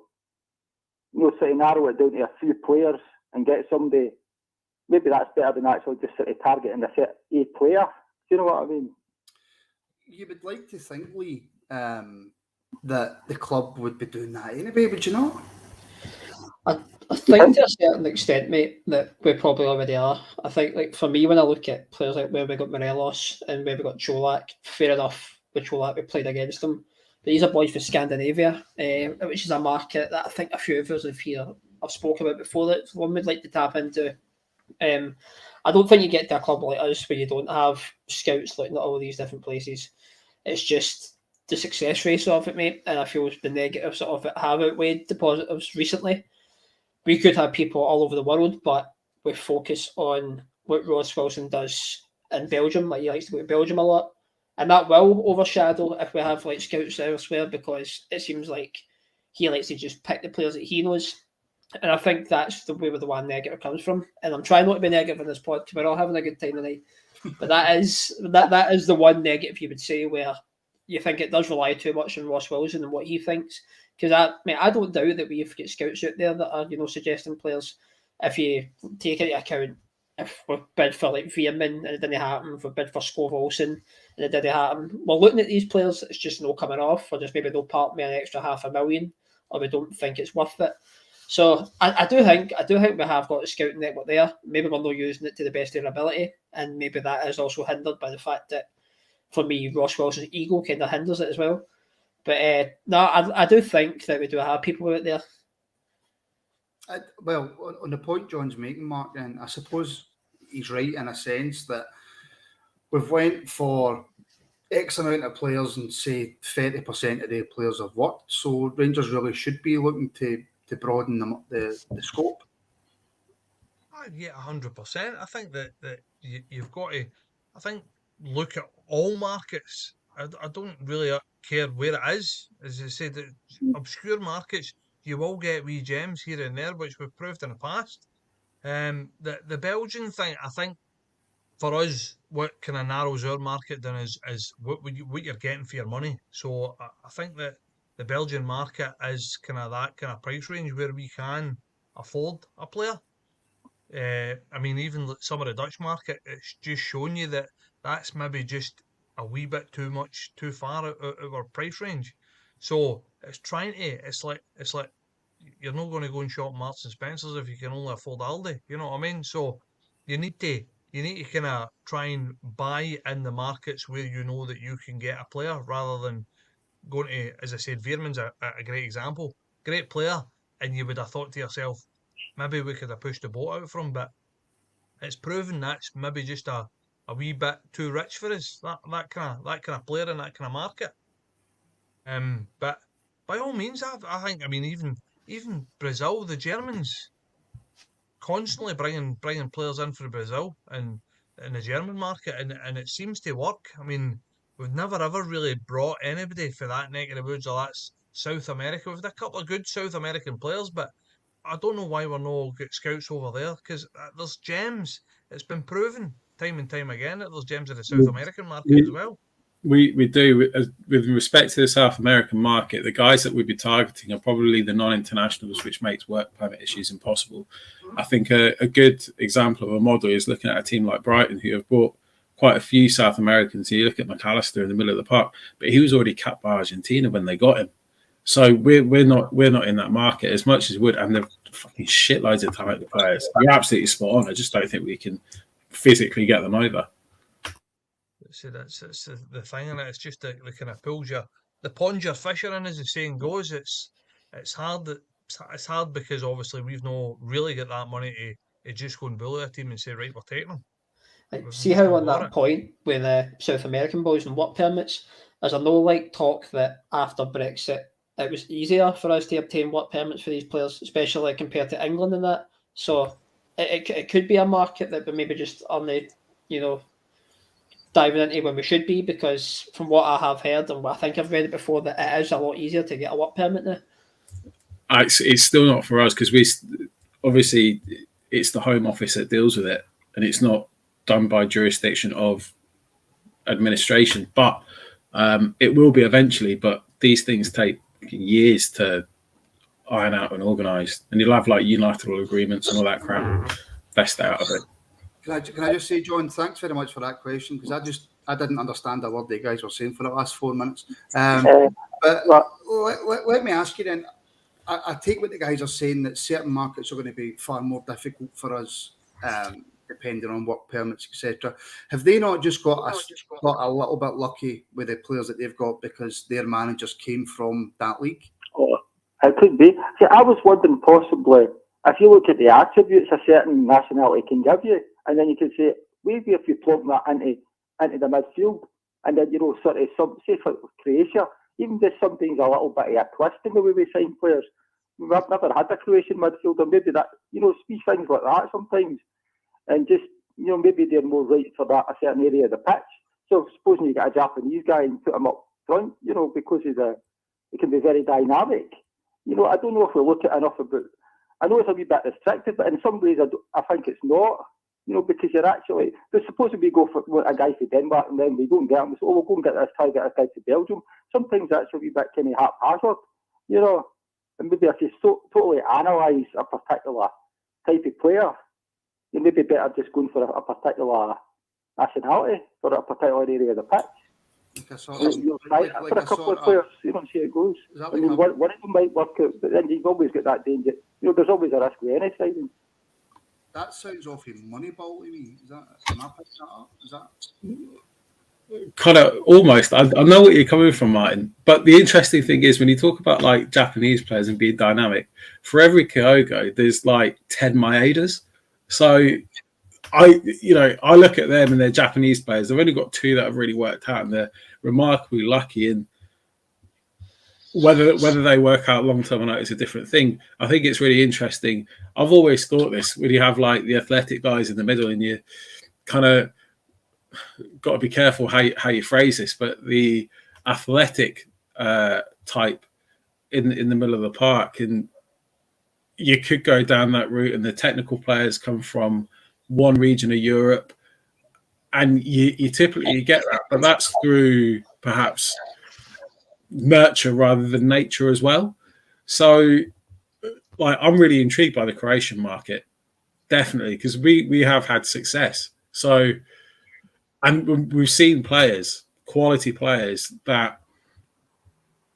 sort of narrow it down to a few players and get somebody, maybe that's better than actually just sort of targeting a player. Do you know what I mean? You would like to think, Lee, that the club would be doing that anyway, would you not? I think to a certain extent, mate, that we probably already are. I think, like, for me, when I look at players like where we got Morelos and where we got Colak, fair enough, with Colak we played against them. But these are boys from Scandinavia, which is a market that I think a few of us have spoken about before that one would like to tap into. I don't think you get to a club like us where you don't have scouts looking at all these different places. It's just the success rate of it, mate, and I feel the negatives of it have outweighed the positives recently. We could have people all over the world, but we focus on what Ross Wilson does in Belgium. Like, he likes to go to Belgium a lot, and that will overshadow if we have like scouts elsewhere, because it seems like he likes to just pick the players that he knows. And I think that's the way where the one negative comes from. And I'm trying not to be negative in this pod because we're all having a good time tonight. But that is the one negative you would say where you think it does rely too much on Ross Wilson and what he thinks. Because I don't doubt that we've got scouts out there that are suggesting players. If you take into account, if we bid for like Veerman and it didn't happen, if we bid for Skov Olsen and it didn't happen, we're looking at these players that's just no coming off, or just maybe no part me an extra $500,000, or we don't think it's worth it. So I do think we have got a scouting network there. Maybe we're not using it to the best of our ability, and maybe that is also hindered by the fact that, for me, Ross Wilson's ego kind of hinders it as well. But no, I do think that we do have people out there. Well, on the point John's making, Mark, then I suppose he's right in a sense that we've went for X amount of players and say 30% of their players have worked. So Rangers really should be looking to broaden the scope. Yeah, 100%. I think that you've got to, I think, look at all markets. I don't really care where it is. As I said, obscure markets, you will get wee gems here and there, which we've proved in the past. The Belgian thing, I think, for us, what kind of narrows our market down is what you're getting for your money. So I think that the Belgian market is kind of that kind of price range where we can afford a player. I mean, even some of the Dutch market, it's just showing you that that's maybe just a wee bit too much, too far out of our price range. So it's like you're not going to go and shop Marks and Spencers if you can only afford Aldi. You know what I mean? So you need to kind of try and buy in the markets where you know that you can get a player, rather than going to, as I said, Veerman's a great example, great player, and you would have thought to yourself, maybe we could have pushed the boat out from, but it's proven that's maybe just a wee bit too rich for us. That kind of player in that kind of market. But by all means, I think, I mean, even Brazil, the Germans constantly bringing players in for Brazil and in the German market, and it seems to work. I mean, we've never ever really brought anybody for that neck of the woods, or that's South America. We've had a couple of good South American players, but I don't know why we're not get scouts over there, because there's gems. It's been proven time and time again that there's gems in the South American market as well. We do. With respect to the South American market, the guys that we'd be targeting are probably the non-internationals, which makes work permit issues impossible. I think a good example of a model is looking at a team like Brighton, who have brought quite a few South Americans. You look at McAllister in the middle of the park, but he was already capped by Argentina when they got him. So we're not in that market as much as we would, and they're fucking shitloads of talented players. You're absolutely spot on. I just don't think we can physically get them over. So that's the thing, and it's just the kind of pulls you, the pond you're fishing in, as the saying goes. It's hard because obviously we've not really got that money to just go and bully a team and say, right, we're taking them. See how on that point with the South American boys and work permits, there's no like talk that after Brexit it was easier for us to obtain work permits for these players, especially compared to England and that. So it could be a market that we maybe just on the diving into when we should be, because from what I have heard and what I think I've read it before, that it is a lot easier to get a work permit now. It's still not for us because we obviously it's the Home Office that deals with it, and it's not done by jurisdiction of administration. But it will be eventually. But these things take years to iron out and organise, and you'll have like unilateral agreements and all that crap best out of it. Can I just say, John, thanks very much for that question, because I didn't understand a word that you guys were saying for the last 4 minutes. But let me ask you then. I take what the guys are saying, that certain markets are going to be far more difficult for us, depending on work permits, etc. Have they not just got a little bit lucky with the players that they've got because their managers came from that league? Oh, it could be. See, I was wondering possibly if you look at the attributes a certain nationality can give you, and then you can say maybe if you plonk that into the midfield, and then sort of say for Croatia, even just something's a little bit of a twist in the way we sign players. We've never had a Croatian midfielder. Maybe that, speak things like that sometimes. And just, maybe they're more right for that, a certain area of the pitch. So supposing you get a Japanese guy and put him up front, because he can be very dynamic. I don't know if we look at enough about, I know it's a wee bit restricted, but in some ways I think it's not. Because you're actually, they're supposed to be go for a guy for Denmark, and then we don't get him. So, we'll go and get this guy to Belgium. Sometimes that's a wee bit kind of haphazard, and maybe if you totally analyse a particular type of player, you may be better just going for a particular nationality for a particular area of the pitch. For a couple of players, see how it goes. I mean, one of them might work out, but then you've always got that danger. There's always a risk with any signing. That sounds awfully Moneyball to me. Am I picking that up? Is that kind of almost? I know what you're coming from, Martin. But the interesting thing is when you talk about like Japanese players and being dynamic, for every Kyogo, there's like 10 Maedas. So I look at them and they're Japanese players. They've only got 2 that have really worked out, and they're remarkably lucky. And whether they work out long term or not is a different thing. I think it's really interesting. I've always thought this, when you have like the athletic guys in the middle, and you kind of got to be careful how you phrase this, but the athletic type in the middle of the park, and you could go down that route, and the technical players come from one region of Europe, and you typically get that, but that's through perhaps nurture rather than nature as well. So like I'm really intrigued by the Croatian market, definitely, because we have had success. So, and we've seen players, quality players, that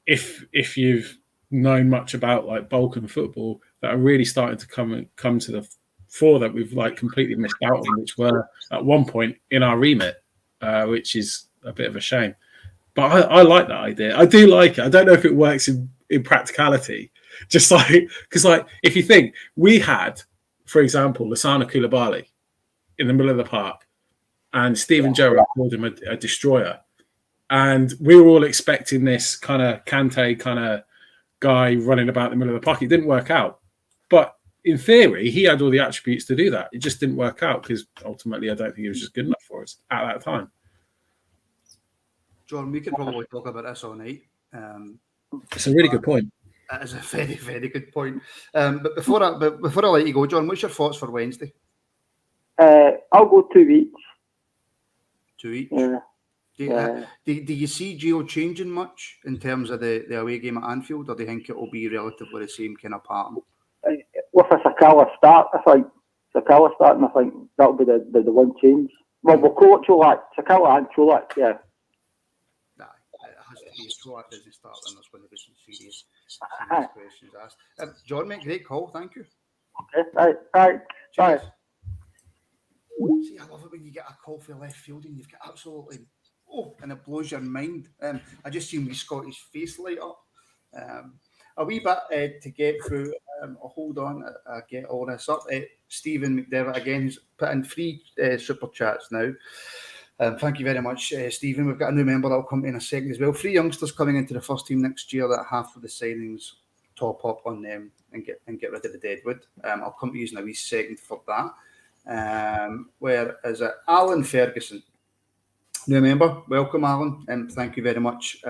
if you've known much about like Balkan football, that are really starting to come to the fore, that we've like completely missed out on, which were at one point in our remit, which is a bit of a shame. But I like that idea. I do like it. I don't know if it works in practicality. Just like, because like, if you think, we had, for example, Lasana Koulibaly in the middle of the park, and Steven Gerrard called him a destroyer. And we were all expecting this kind of Kante kind of guy running about the middle of the park. It didn't work out. But in theory, he had all the attributes to do that. It just didn't work out because ultimately I don't think he was just good enough for us at that time. John, we could probably talk about this all night. It's a really good point. That is a very, very good point. But before I let you go, John, what's your thoughts for Wednesday? I'll go 2 weeks. 2 weeks? Yeah. Do you see Gio changing much in terms of the away game at Anfield, or do you think it will be relatively the same kind of pattern? With a Sakala start, I think Sakala starting, I think that'll be the one change. Well, we'll call it Cholak. Sakala and Cholak, yeah. Nah, it has to be. If Cholak doesn't start, then there's going to be some serious questions asked. John, mate, great call. Thank you. Okay, right. Cheers. See, I love it when you get a call for left field and you've got absolutely, and it blows your mind. I just seen wee Scottish face light up. A wee bit to get through. Hold on, I get all this up. Stephen McDevitt again, who's put in 3 super chats now. Thank you very much, Stephen. We've got a new member that'll come in a second as well. 3 youngsters coming into the first team next year that half of the signings top up on them and get rid of the deadwood. I'll come to you in a wee second for that. Where is it? Alan Ferguson. New member, welcome, Alan, and thank you very much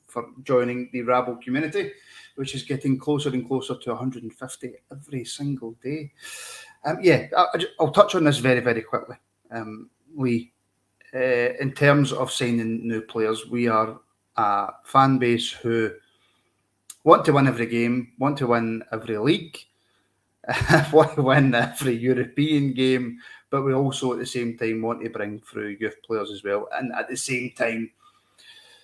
for joining the Rabble community, which is getting closer and closer to 150 every single day. I'll touch on this very, very quickly. In terms of signing new players, we are a fan base who want to win every game, want to win every league, want to win every European game, but we also at the same time want to bring through youth players as well, and at the same time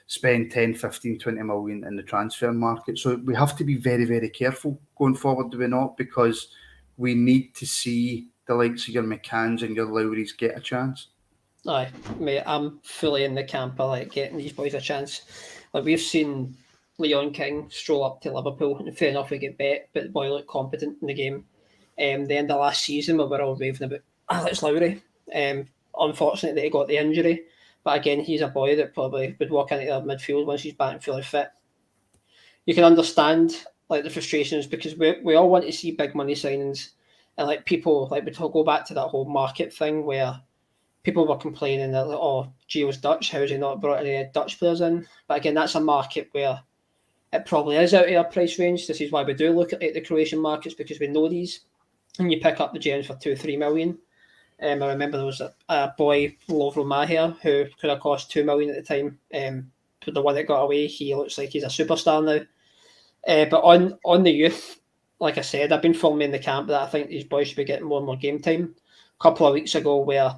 spend 10, 15, 20 million in the transfer market. So we have to be very, very careful going forward, do we not? Because we need to see the likes of your McCanns and your Lowrys get a chance. Aye, mate, I'm fully in the camp of like getting these boys a chance. Like we've seen Leon King stroll up to Liverpool, and fair enough, we get bet, but the boy looked competent in the game. The end of last season, we were all raving about Alex Lowry. Unfortunately, he got the injury, but again, he's a boy that probably would walk into the midfield once he's back and fully fit. You can understand like the frustrations because we all want to see big money signings, and like people like we go back to that whole market thing where people were complaining that, oh, Gio's Dutch, how has he not brought any Dutch players in? But again, that's a market where it probably is out of our price range. This is why we do look at the Croatian markets, because we know these. And you pick up the gems for 2-3 million. I remember there was a boy, Lovro Maher, who could have cost 2 million at the time. But the one that got away, he looks like he's a superstar now. But on the youth, like I said, I've been firmly in the camp that I think these boys should be getting more and more game time. A couple of weeks ago, where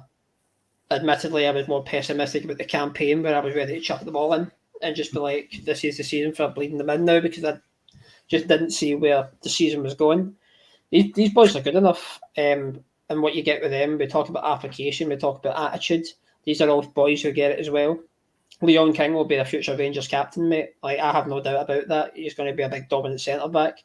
admittedly, I was more pessimistic about the campaign, where I was ready to chuck the ball in and just be like, this is the season for bleeding them in now, because I just didn't see where the season was going. These boys are good enough. And what you get with them, we talk about application, we talk about attitude. These are all boys who get it as well. Leon King will be the future Rangers captain, mate. Like, I have no doubt about that. He's going to be a big dominant centre-back.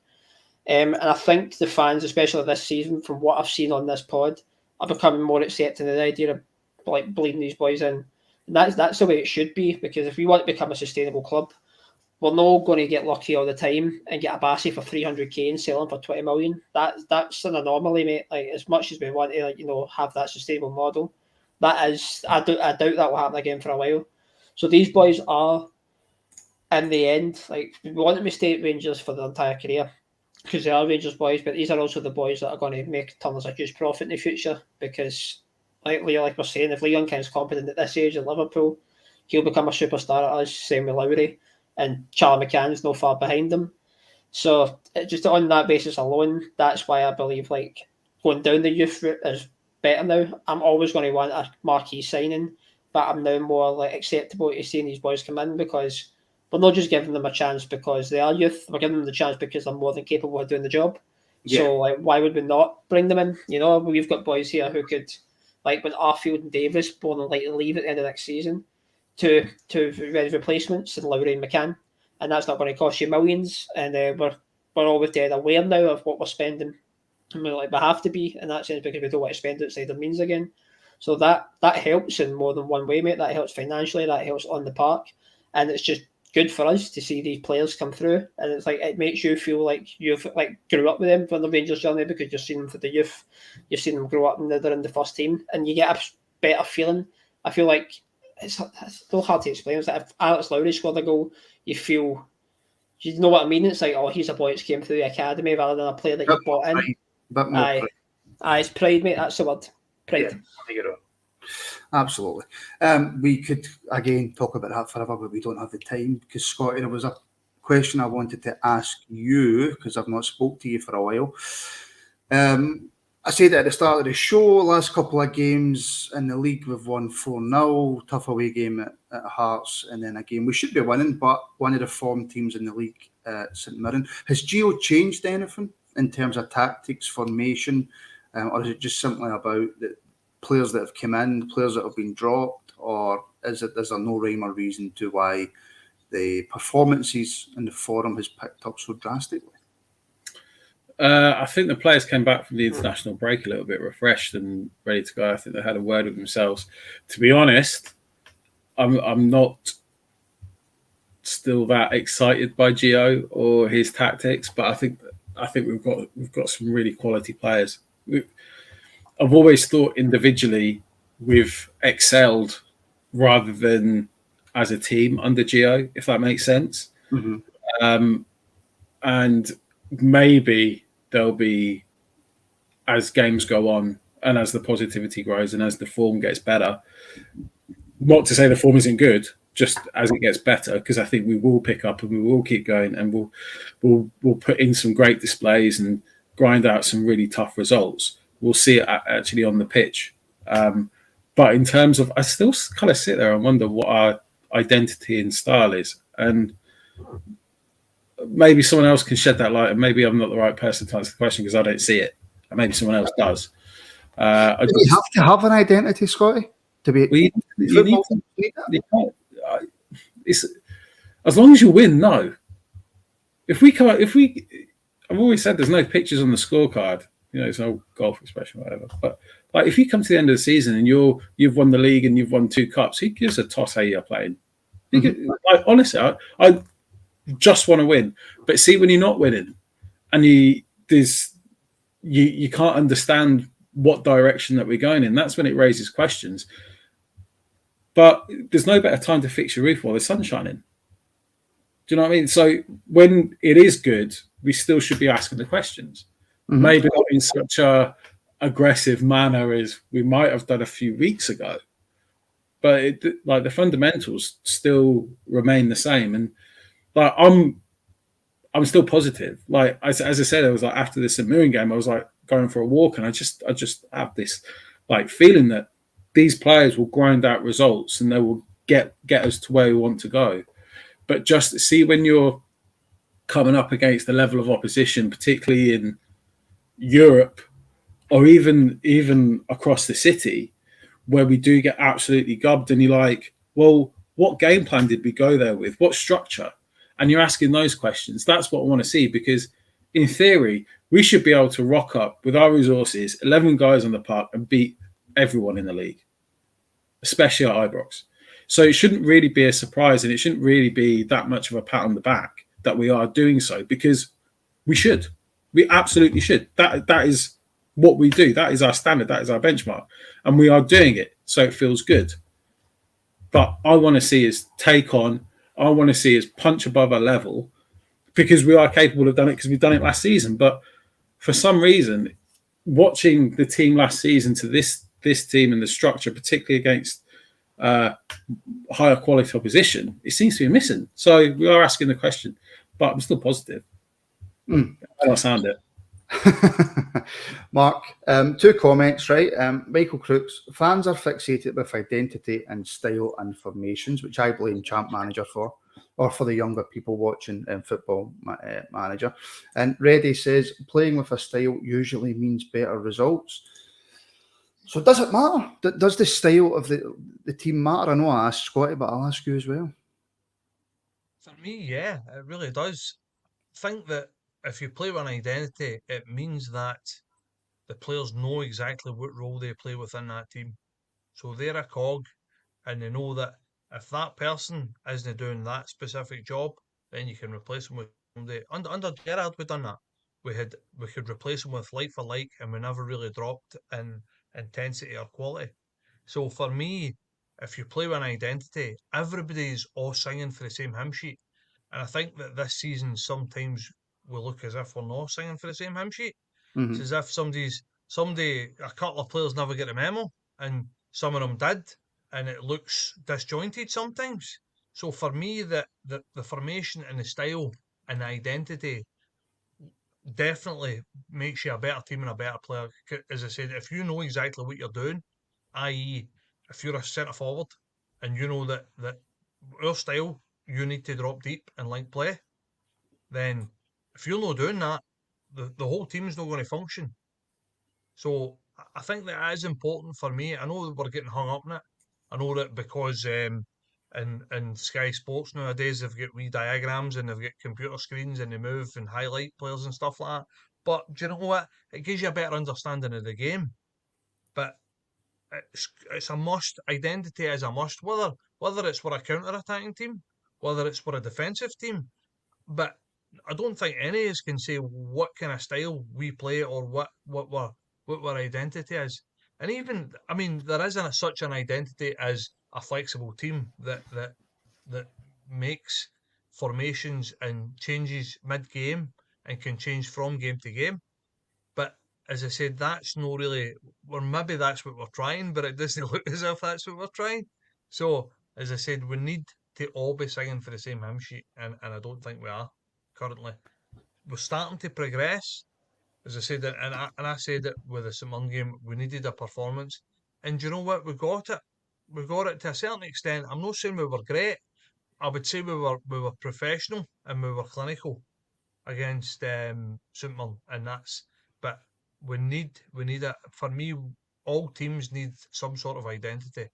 And I think the fans, especially this season, from what I've seen on this pod, are becoming more accepting of the idea of like bleeding these boys in. And that's the way it should be, because if we want to become a sustainable club, we're not going to get lucky all the time and get a Bassi for 300k and sell him for 20 million. That's an anomaly, mate. Like, as much as we want to, have that sustainable model, I doubt that will happen again for a while. So these boys are, in the end, like, we want them to stay at Rangers for their entire career, because they are Rangers boys, but these are also the boys that are going to make Turners a huge profit in the future, because like we're saying, if Leon King's competent at this age in Liverpool, he'll become a superstar at us, same with Lowry, and Charlie McCann's no far behind them. So just on that basis alone, that's why I believe like going down the youth route is better now. I'm always going to want a marquee signing, but I'm now more like acceptable to seeing these boys come in, because we're not just giving them a chance because they are youth, we're giving them the chance because they're more than capable of doing the job. Yeah. So like, why would we not bring them in? We've got boys here who could, like when Arfield and Davis more than likely leave at the end of next season, to ready replacements and Lowry and McCann, and that's not going to cost you millions. And we're always dead aware now of what we're spending, and we have to be in that sense, because we don't want to spend outside our means again. So that helps in more than one way, mate. That helps financially, that helps on the park, and it's just good for us to see these players come through. And it's like, it makes you feel like you've like grew up with them for the Rangers journey, because you've seen them for the youth, you've seen them grow up, and they're in the first team, and you get a better feeling. I feel like it's still hard to explain. It's like if Alex Lowry scored a goal, you feel, you know what I mean? It's like, oh, he's a boy that came through the academy rather than a player that you bought in. Aye, it's pride, mate. That's the word. Pride. Yeah, absolutely. We could again talk about that forever, but we don't have the time, because Scotty, there was a question I wanted to ask you, because I've not spoke to you for a while. I said at the start of the show, last couple of games in the league we've won 4-0, tough away game at Hearts, and then a game we should be winning, but one of the form teams in the league, St Mirren. Has Gio changed anything in terms of tactics, formation, or is it just simply about the players that have come in, players that have been dropped, or is there no rhyme or reason to why the performances and the form has picked up so drastically? I think the players came back from the international break a little bit refreshed and ready to go. I think they had a word with themselves. To be honest, I'm not still that excited by Gio or his tactics, but I think we've got some really quality players. I've always thought individually we've excelled rather than as a team under Gio, if that makes sense. And maybe there'll be, as games go on and as the positivity grows and as the form gets better, not to say the form isn't good, just as it gets better, because I think we will pick up and we will keep going and we'll put in some great displays and grind out some really tough results. We'll see it actually on the pitch. But in terms of, I still kind of sit there and wonder what our identity and style is. And maybe someone else can shed that light, and maybe I'm not the right person to answer the question because I don't see it. And maybe someone else does. Do you have to have an identity, Scotty, to be? You need to, it's, as long as you win, no. If we, I've always said there's no pictures on the scorecard. You know, it's an old golf expression, whatever. But like, if you come to the end of the season and you've won the league and you've won 2 cups, who gives a toss how you're playing? Like, honestly, I just want to win. But see, when you're not winning and you can't understand what direction that we're going in, that's when it raises questions. But there's no better time to fix your roof while the sun's shining. Do you know what I mean? So when it is good, we still should be asking the questions. Maybe not in such a aggressive manner as we might have done a few weeks ago. But like the fundamentals still remain the same. And like I'm still positive. Like as I said, I was like, after the St Mirren game, I was like going for a walk, and I just have this like feeling that these players will grind out results and they will get us to where we want to go. But just see, when you're coming up against the level of opposition, particularly in Europe or even across the city, where we do get absolutely gubbed, and you're like, well, what game plan did we go there with? What structure? And you're asking those questions. That's what I want to see, because in theory, we should be able to rock up with our resources, 11 guys on the park, and beat everyone in the league, especially at Ibrox. So it shouldn't really be a surprise, and it shouldn't really be that much of a pat on the back that we are doing so, because we should. We absolutely should. That is what we do. That is our standard. That is our benchmark. And we are doing it, so it feels good. But I want to see us take on. I want to see us punch above our level, because we are capable of doing it, because we've done it last season. But for some reason, watching the team last season to this team and the structure, particularly against higher quality opposition, it seems to be missing. So we are asking the question, but I'm still positive. I don't sound it. Mark, 2 comments, right? Michael Crooks: fans are fixated with identity and style and formations, which I blame Champ Manager for, or for the younger people watching Football Manager. And Reddy says playing with a style usually means better results. So does it matter? Does the style of the team matter? I know I asked Scotty, but I'll ask you as well. For me, yeah, it really does. I think that if you play with an identity, it means that the players know exactly what role they play within that team. So they're a cog, and they know that if that person isn't doing that specific job, then you can replace them with somebody. Under Gerrard, we've done that. We could replace them with like for like, and we never really dropped in intensity or quality. So for me, if you play with an identity, everybody's all singing for the same hymn sheet. And I think that this season sometimes we look as if we're not singing for the same hymn sheet. It's as if a couple of players never get the memo, and some of them did, and it looks disjointed sometimes. So for me, the formation and the style and the identity definitely makes you a better team and a better player. As I said, if you know exactly what you're doing, i.e., if you're a centre forward and you know that our style, you need to drop deep and link play, then if you're not doing that, the whole team's not going to function. So I think that is important for me. I know that we're getting hung up on it. I know that because in Sky Sports nowadays they've got wee diagrams and they've got computer screens and they move and highlight players and stuff like that. But do you know what? It gives you a better understanding of the game. But it's a must. Identity is a must. Whether it's for a counter-attacking team, whether it's for a defensive team. But I don't think any of us can say what kind of style we play or what our identity is. And even, I mean, there isn't such an identity as a flexible team that makes formations and changes mid-game and can change from game to game. But as I said, that's not really, or maybe that's what we're trying, but it doesn't look as if that's what we're trying. So, as I said, we need to all be singing for the same hymn sheet, and I don't think we are currently. We're starting to progress, as I said, and I said it with the St Mirren game, we needed a performance. And do you know what? We got it. We got it to a certain extent. I'm not saying we were great. I would say we were professional and we were clinical against St Mirren, and but we need it. For me, all teams need some sort of identity.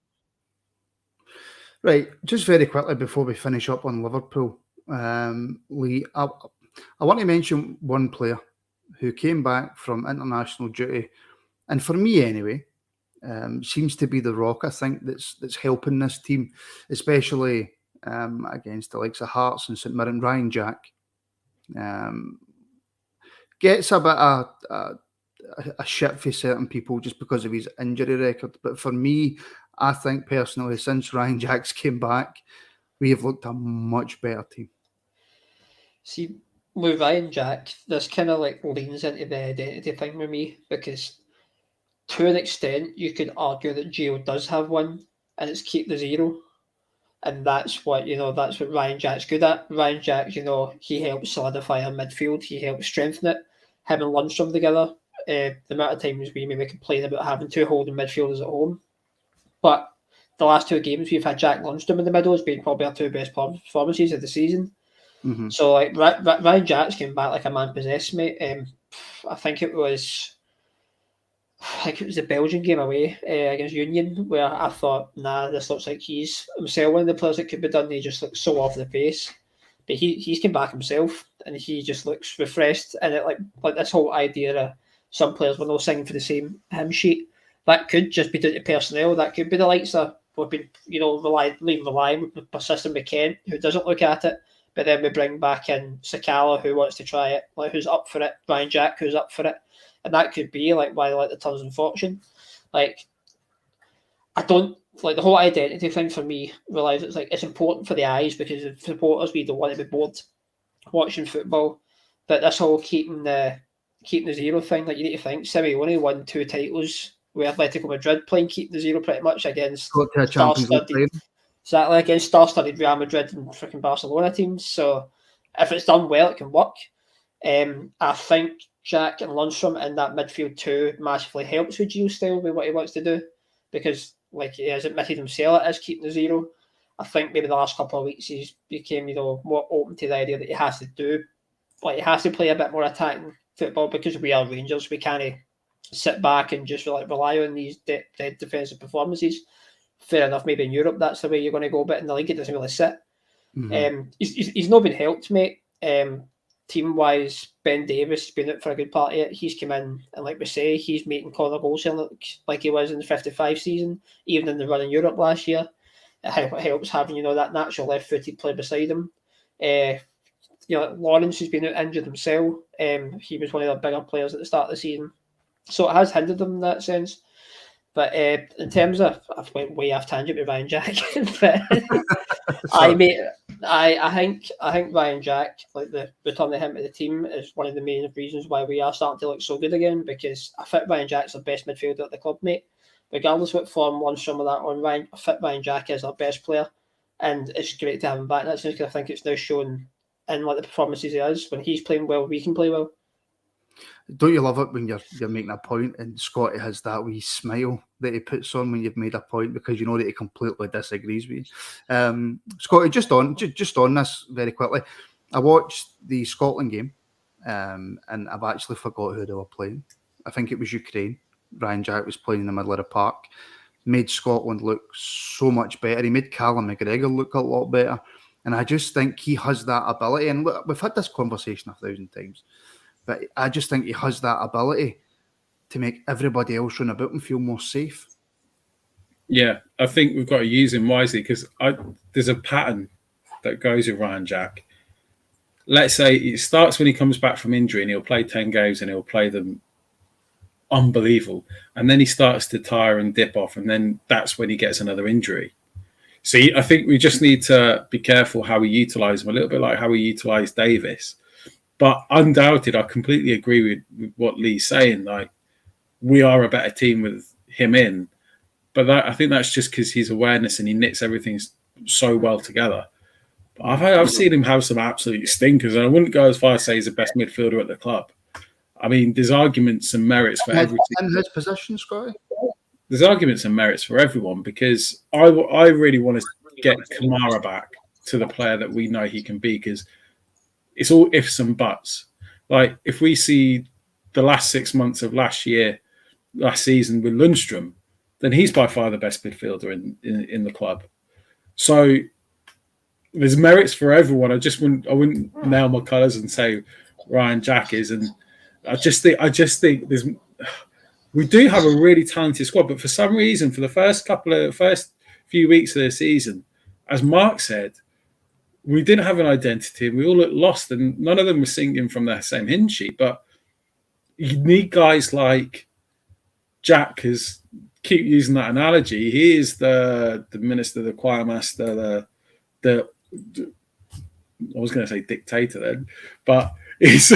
Right, just very quickly before we finish up on Liverpool, Lee, I want to mention one player who came back from international duty, and for me anyway, seems to be the rock, I think, that's helping this team, especially against the likes of Hearts and St Mirren. Ryan Jack gets a bit of a shit for certain people just because of his injury record, but for me, I think personally, since Ryan Jack's came back, we have looked a much better team. See, with Ryan Jack, this kind of like leans into the identity thing with me, because to an extent, you could argue that Gio does have one, and it's keep the zero. And that's what Ryan Jack's good at. Ryan Jack, he helps solidify our midfield. He helps strengthen it. Him and Lundstrom together. The amount of times we maybe complain about having two holding midfielders at home, but the last two games we've had Jack Lundstrom in the middle has been probably our two best performances of the season. Mm-hmm. So like Ryan Jack's came back like a man possessed, mate. I think it was the Belgian game away against Union, where I thought, this looks like he's himself one of the players that could be done. He just looks so off the pace, but he's come back himself, and he just looks refreshed. And it like this whole idea of some players were not singing for the same hymn sheet, that could just be due to personnel. That could be the likes of we've been relying with persistent McKent, who doesn't look at it. But then we bring back in Sakala, who wants to try it, like who's up for it. Ryan Jack, who's up for it. And that could be like why they like the turns and fortune. Like, I don't like the whole identity thing for me. Realize it's important for the eyes, because as supporters we don't want to be bored watching football. But this whole keeping the zero thing, like you need to think Simeone won 2 titles with Atletico Madrid playing keep the zero pretty much against star-studded, exactly, against star-studded Real Madrid and freaking Barcelona teams. So if it's done well, it can work. I think Jack and Lundstrom in that midfield too massively helps with Gio's style with what he wants to do, because like he has admitted himself, it is keeping the zero. I think maybe the last couple of weeks he's became more open to the idea that he has to play a bit more attacking football, because we are Rangers. We can't sit back and just rely on these dead defensive performances. Fair enough, maybe in Europe that's the way you're going to go, but in the league it doesn't really sit. Mm-hmm. He's not been helped, mate. Team wise, Ben Davis has been out for a good part of it. He's come in, and like we say, he's making corner goals like he was in the 55 season, even in the run in Europe last year. It helps having that natural left-footed player beside him. Lawrence has been out injured himself. He was one of the bigger players at the start of the season, so it has hindered him in that sense. But in terms of, I've went way off tangent with Ryan Jack, but I think Ryan Jack, like the return of him to the team, is one of the main reasons why we are starting to look so good again, because I think Ryan Jack's the best midfielder at the club, mate. Regardless of what form Lundstrom or that on, I think Ryan Jack is our best player, and it's great to have him back. That's just because I think it's now shown in like the performances he has. When he's playing well, we can play well. Don't you love it when you're making a point and Scotty has that wee smile that he puts on when you've made a point, because you know that he completely disagrees with you. Scotty, just on this very quickly, I watched the Scotland game and I've actually forgot who they were playing. I think it was Ukraine. Ryan Jack was playing in the middle of the park, made Scotland look so much better. He made Callum McGregor look a lot better, and I just think he has that ability. And look, we've had this conversation 1,000 times. But I just think he has that ability to make everybody else run about and feel more safe. Yeah, I think we've got to use him wisely, because there's a pattern that goes with Ryan Jack. Let's say it starts when he comes back from injury and he'll play 10 games and he'll play them unbelievable. And then he starts to tire and dip off, and then that's when he gets another injury. See, I think we just need to be careful how we utilise him, a little bit like how we utilise Davis. But undoubted, I completely agree with what Lee's saying. Like, we are a better team with him in. But I think that's just because his awareness and he knits everything so well together. But I've seen him have some absolute stinkers, and I wouldn't go as far as say he's the best midfielder at the club. I mean, there's arguments and merits for every team. In his position, Scotty? There's arguments and merits for everyone, because I really want to get Kamara back to the player that we know he can be, because it's all ifs and buts. Like, if we see the last 6 months of last season with Lundstrom, then he's by far the best midfielder in the club. So there's merits for everyone. I wouldn't nail my colours and say Ryan Jack is, and I just think we do have a really talented squad, but for some reason, for the first few weeks of the season, as Mark said, we didn't have an identity and we all looked lost, and none of them were singing from the same hymn sheet. But you need guys like Jack, because keep using that analogy. He is the minister, the choir master, the I was going to say dictator then, but he's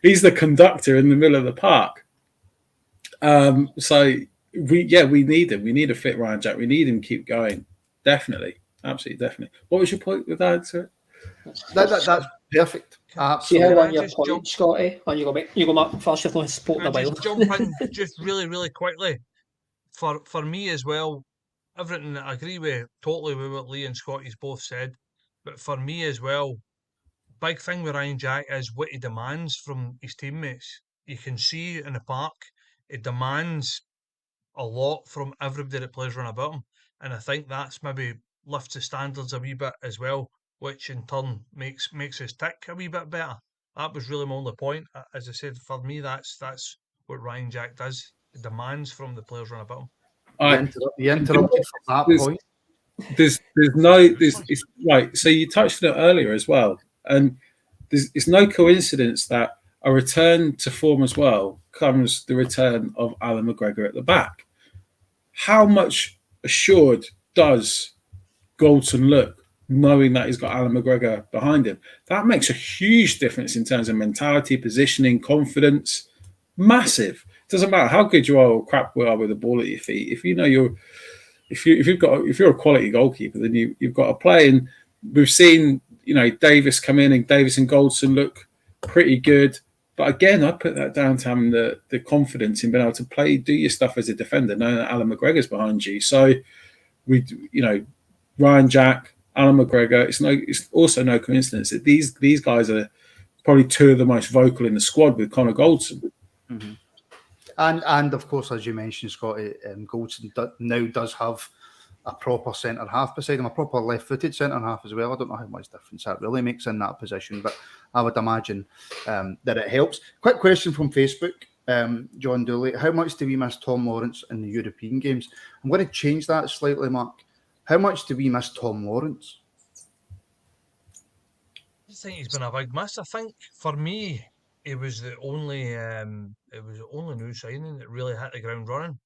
he's the conductor in the middle of the park. So we need him. We need a fit Ryan Jack. We need him to keep going. Definitely. Absolutely, definitely. What was your point with that, sir? That's perfect. See how Absolutely. on your point, Scotty? And you go Mark first. You've not spoken a while. Just jump in just really quickly. For me as well, everything I agree with totally with what Lee and Scotty's both said. But for me as well, big thing with Ryan Jack is what he demands from his teammates. You can see in the park, it demands a lot from everybody that plays around about him. And I think that's maybe lifts the standards a wee bit as well, which in turn makes us tick a wee bit better. That was really my only point. As I said, for me, that's what Ryan Jack does. It demands from the players around about him. You interrupted for that point. It's right. So you touched on it earlier as well, and it's no coincidence that a return to form as well comes the return of Alan McGregor at the back. How much assured does Goldson look, knowing that he's got Alan McGregor behind him? That makes a huge difference in terms of mentality, positioning, confidence. Massive. It doesn't matter how good you are or crap we are with the ball at your feet. If you know if you're a quality goalkeeper, then you've got to play. And we've seen, Davis come in, and Davis and Goldson look pretty good. But again, I put that down to having the confidence in being able to do your stuff as a defender, knowing that Alan McGregor's behind you. So Ryan Jack, Alan McGregor. It's also no coincidence that these guys are probably two of the most vocal in the squad with Connor Goldson. Mm-hmm. And of course, as you mentioned, Scotty, Goldson now does have a proper centre half beside him, a proper left-footed centre half as well. I don't know how much difference that really makes in that position, but I would imagine that it helps. Quick question from Facebook, John Dooley. How much do we miss Tom Lawrence in the European games? I'm going to change that slightly, Mark. How much do we miss Tom Lawrence? I think he's been a big miss. I think for me, it was the only new signing that really hit the ground running.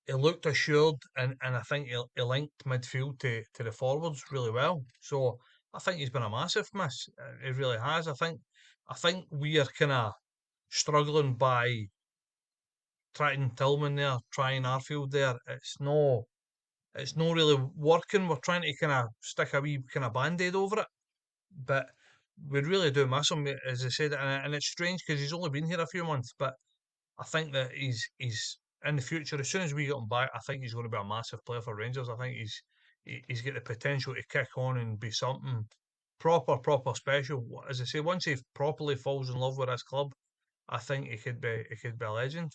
He looked assured, and I think he linked midfield to the forwards really well. So I think he's been a massive miss. It really has. I think we are kind of struggling by trying Tillman there, trying Arfield there. It's no really working. We're trying to kind of stick a wee kind of band-aid over it, but we really do miss him, as I said, and it's strange because he's only been here a few months, but I think that he's in the future, as soon as we get him back, I think he's going to be a massive player for Rangers. I think he's got the potential to kick on and be something proper special. As I say, once he properly falls in love with his club, I think he could be a legend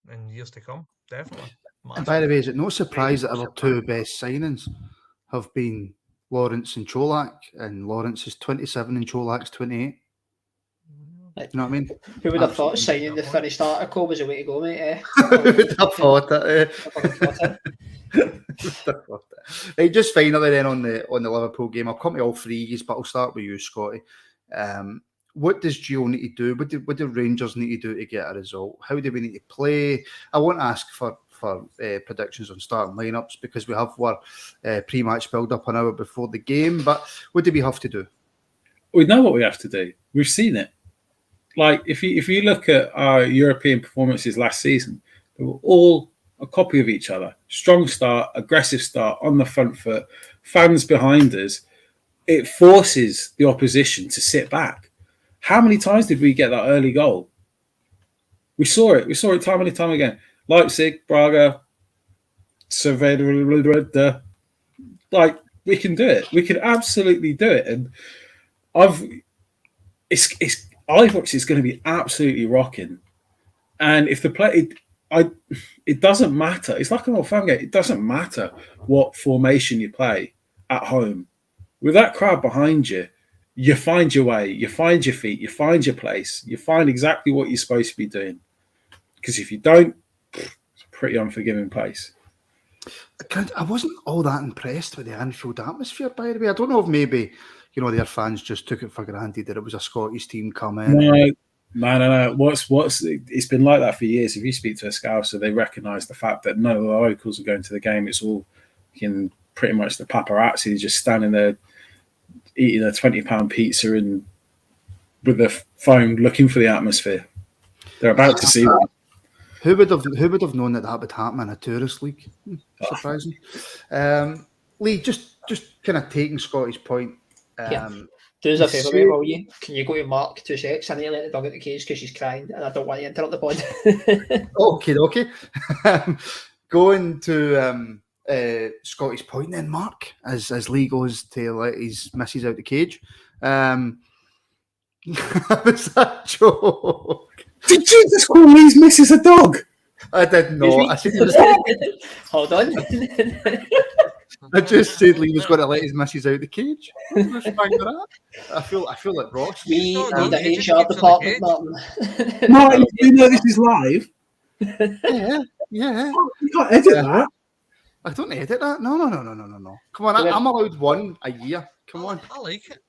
in years to come. Definitely. Massive. And by the way, is it no surprise that our two best signings have been Lawrence and Cholak, and Lawrence is 27 and Cholak's 28? You know what I mean? Who would have thought signing the finished article was a way to go, mate? Who would have thought it? Hey, just finally then on the Liverpool game, I'll come to all three, but I'll start with you, Scotty. What does Gio need to do? What do Rangers need to do to get a result? How do we need to play? I won't ask for for predictions on starting lineups because we have our pre-match build-up an hour before the game. But what do we have to do? We know what we have to do. We've seen it. Like if you look at our European performances last season, they were all a copy of each other. Strong start, aggressive start, on the front foot, fans behind us. It forces the opposition to sit back. How many times did we get that early goal? We saw it. We saw it time and time again. Leipzig, Braga, Cerveda. Like we can do it. We can absolutely do it. And Ibrox is going to be absolutely rocking. And if the play, it doesn't matter. It's like an old fan game. It doesn't matter what formation you play at home. With that crowd behind you, you find your way, you find your feet, you find your place, you find exactly what you're supposed to be doing. Because if you don't, it's a pretty unforgiving place. I wasn't all that impressed with the Anfield atmosphere, by the way. I don't know if maybe, their fans just took it for granted that it was a Scottish team coming. No. It's been like that for years. If you speak to a Scouser, they recognise the fact that none of the locals are going to the game. It's all pretty much the paparazzi just standing there eating a £20 pizza and with their phone looking for the atmosphere. They're about to see one. Who would have known that would happen in a tourist league? Surprising. Lee, just kind of taking Scottish point. Do us a favour, mate, will you? Can you go to Mark 2 seconds? I need to let the dog out the cage because she's crying and I don't want to interrupt the pod. Okay. Going to Scottish point then, Mark, as Lee goes to let his missus out the cage. Was that joke? Did you just call Lee's missus a dog? I did not. Hold on. I just said Lee was going to let his missus out the cage. I feel like Ross. We need a HR department, Martin. Martin, do you know this is live? Yeah. You can't edit that. I don't edit that. No. Come on, I'm allowed one a year. Come on. I like it.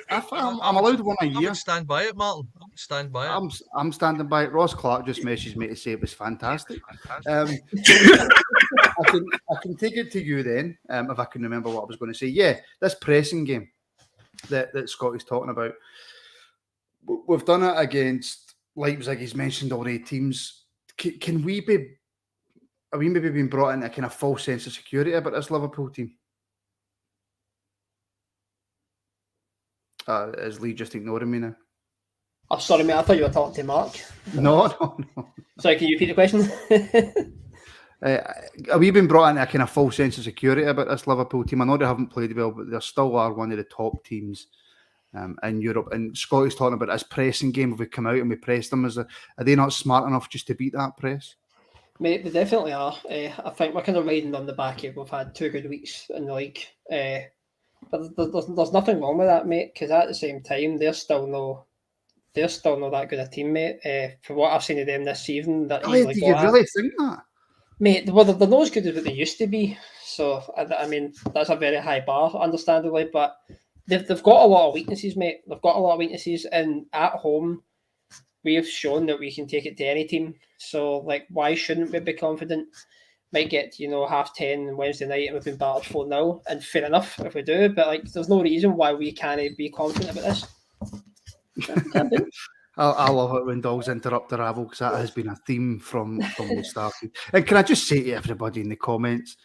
I'm allowed one a year. I would stand by it, Martin. I would stand by it. I'm standing by it. Ross Clark just messaged me to say it was fantastic. I can take it to you then, if I can remember what I was going to say. Yeah, this pressing game that Scott is talking about. We've done it against Leipzig. He's mentioned already teams. Can we be? Are we maybe being brought in a kind of false sense of security about this Liverpool team? Is Lee just ignoring me now? I'm sorry, mate. I thought you were talking to Mark. No. Sorry, can you repeat the question? Are we been brought in a kind of false sense of security about this Liverpool team? I know they haven't played well, but they still are one of the top teams in Europe. And Scott is talking about this pressing game. If we come out and we press them, are they not smart enough just to beat that press? Mate, they definitely are. I think we're kind of riding on the back of we've had 2 good weeks in the league. But there's nothing wrong with that, mate, because at the same time, they're still not that good a team, mate. From what I've seen of them this season, do you really think that? Mate, well, they're not as good as what they used to be. So, I mean, that's a very high bar, understandably, but they've got a lot of weaknesses, mate. They've got a lot of weaknesses, and at home, we have shown that we can take it to any team. So, like, why shouldn't we be confident? Might get, 10:30 Wednesday night and we've been battered 4-0, and fair enough if we do, but like, there's no reason why we can't be confident about this. I love it when dogs interrupt the rabble because that has been a theme from the start. And can I just say to everybody in the comments,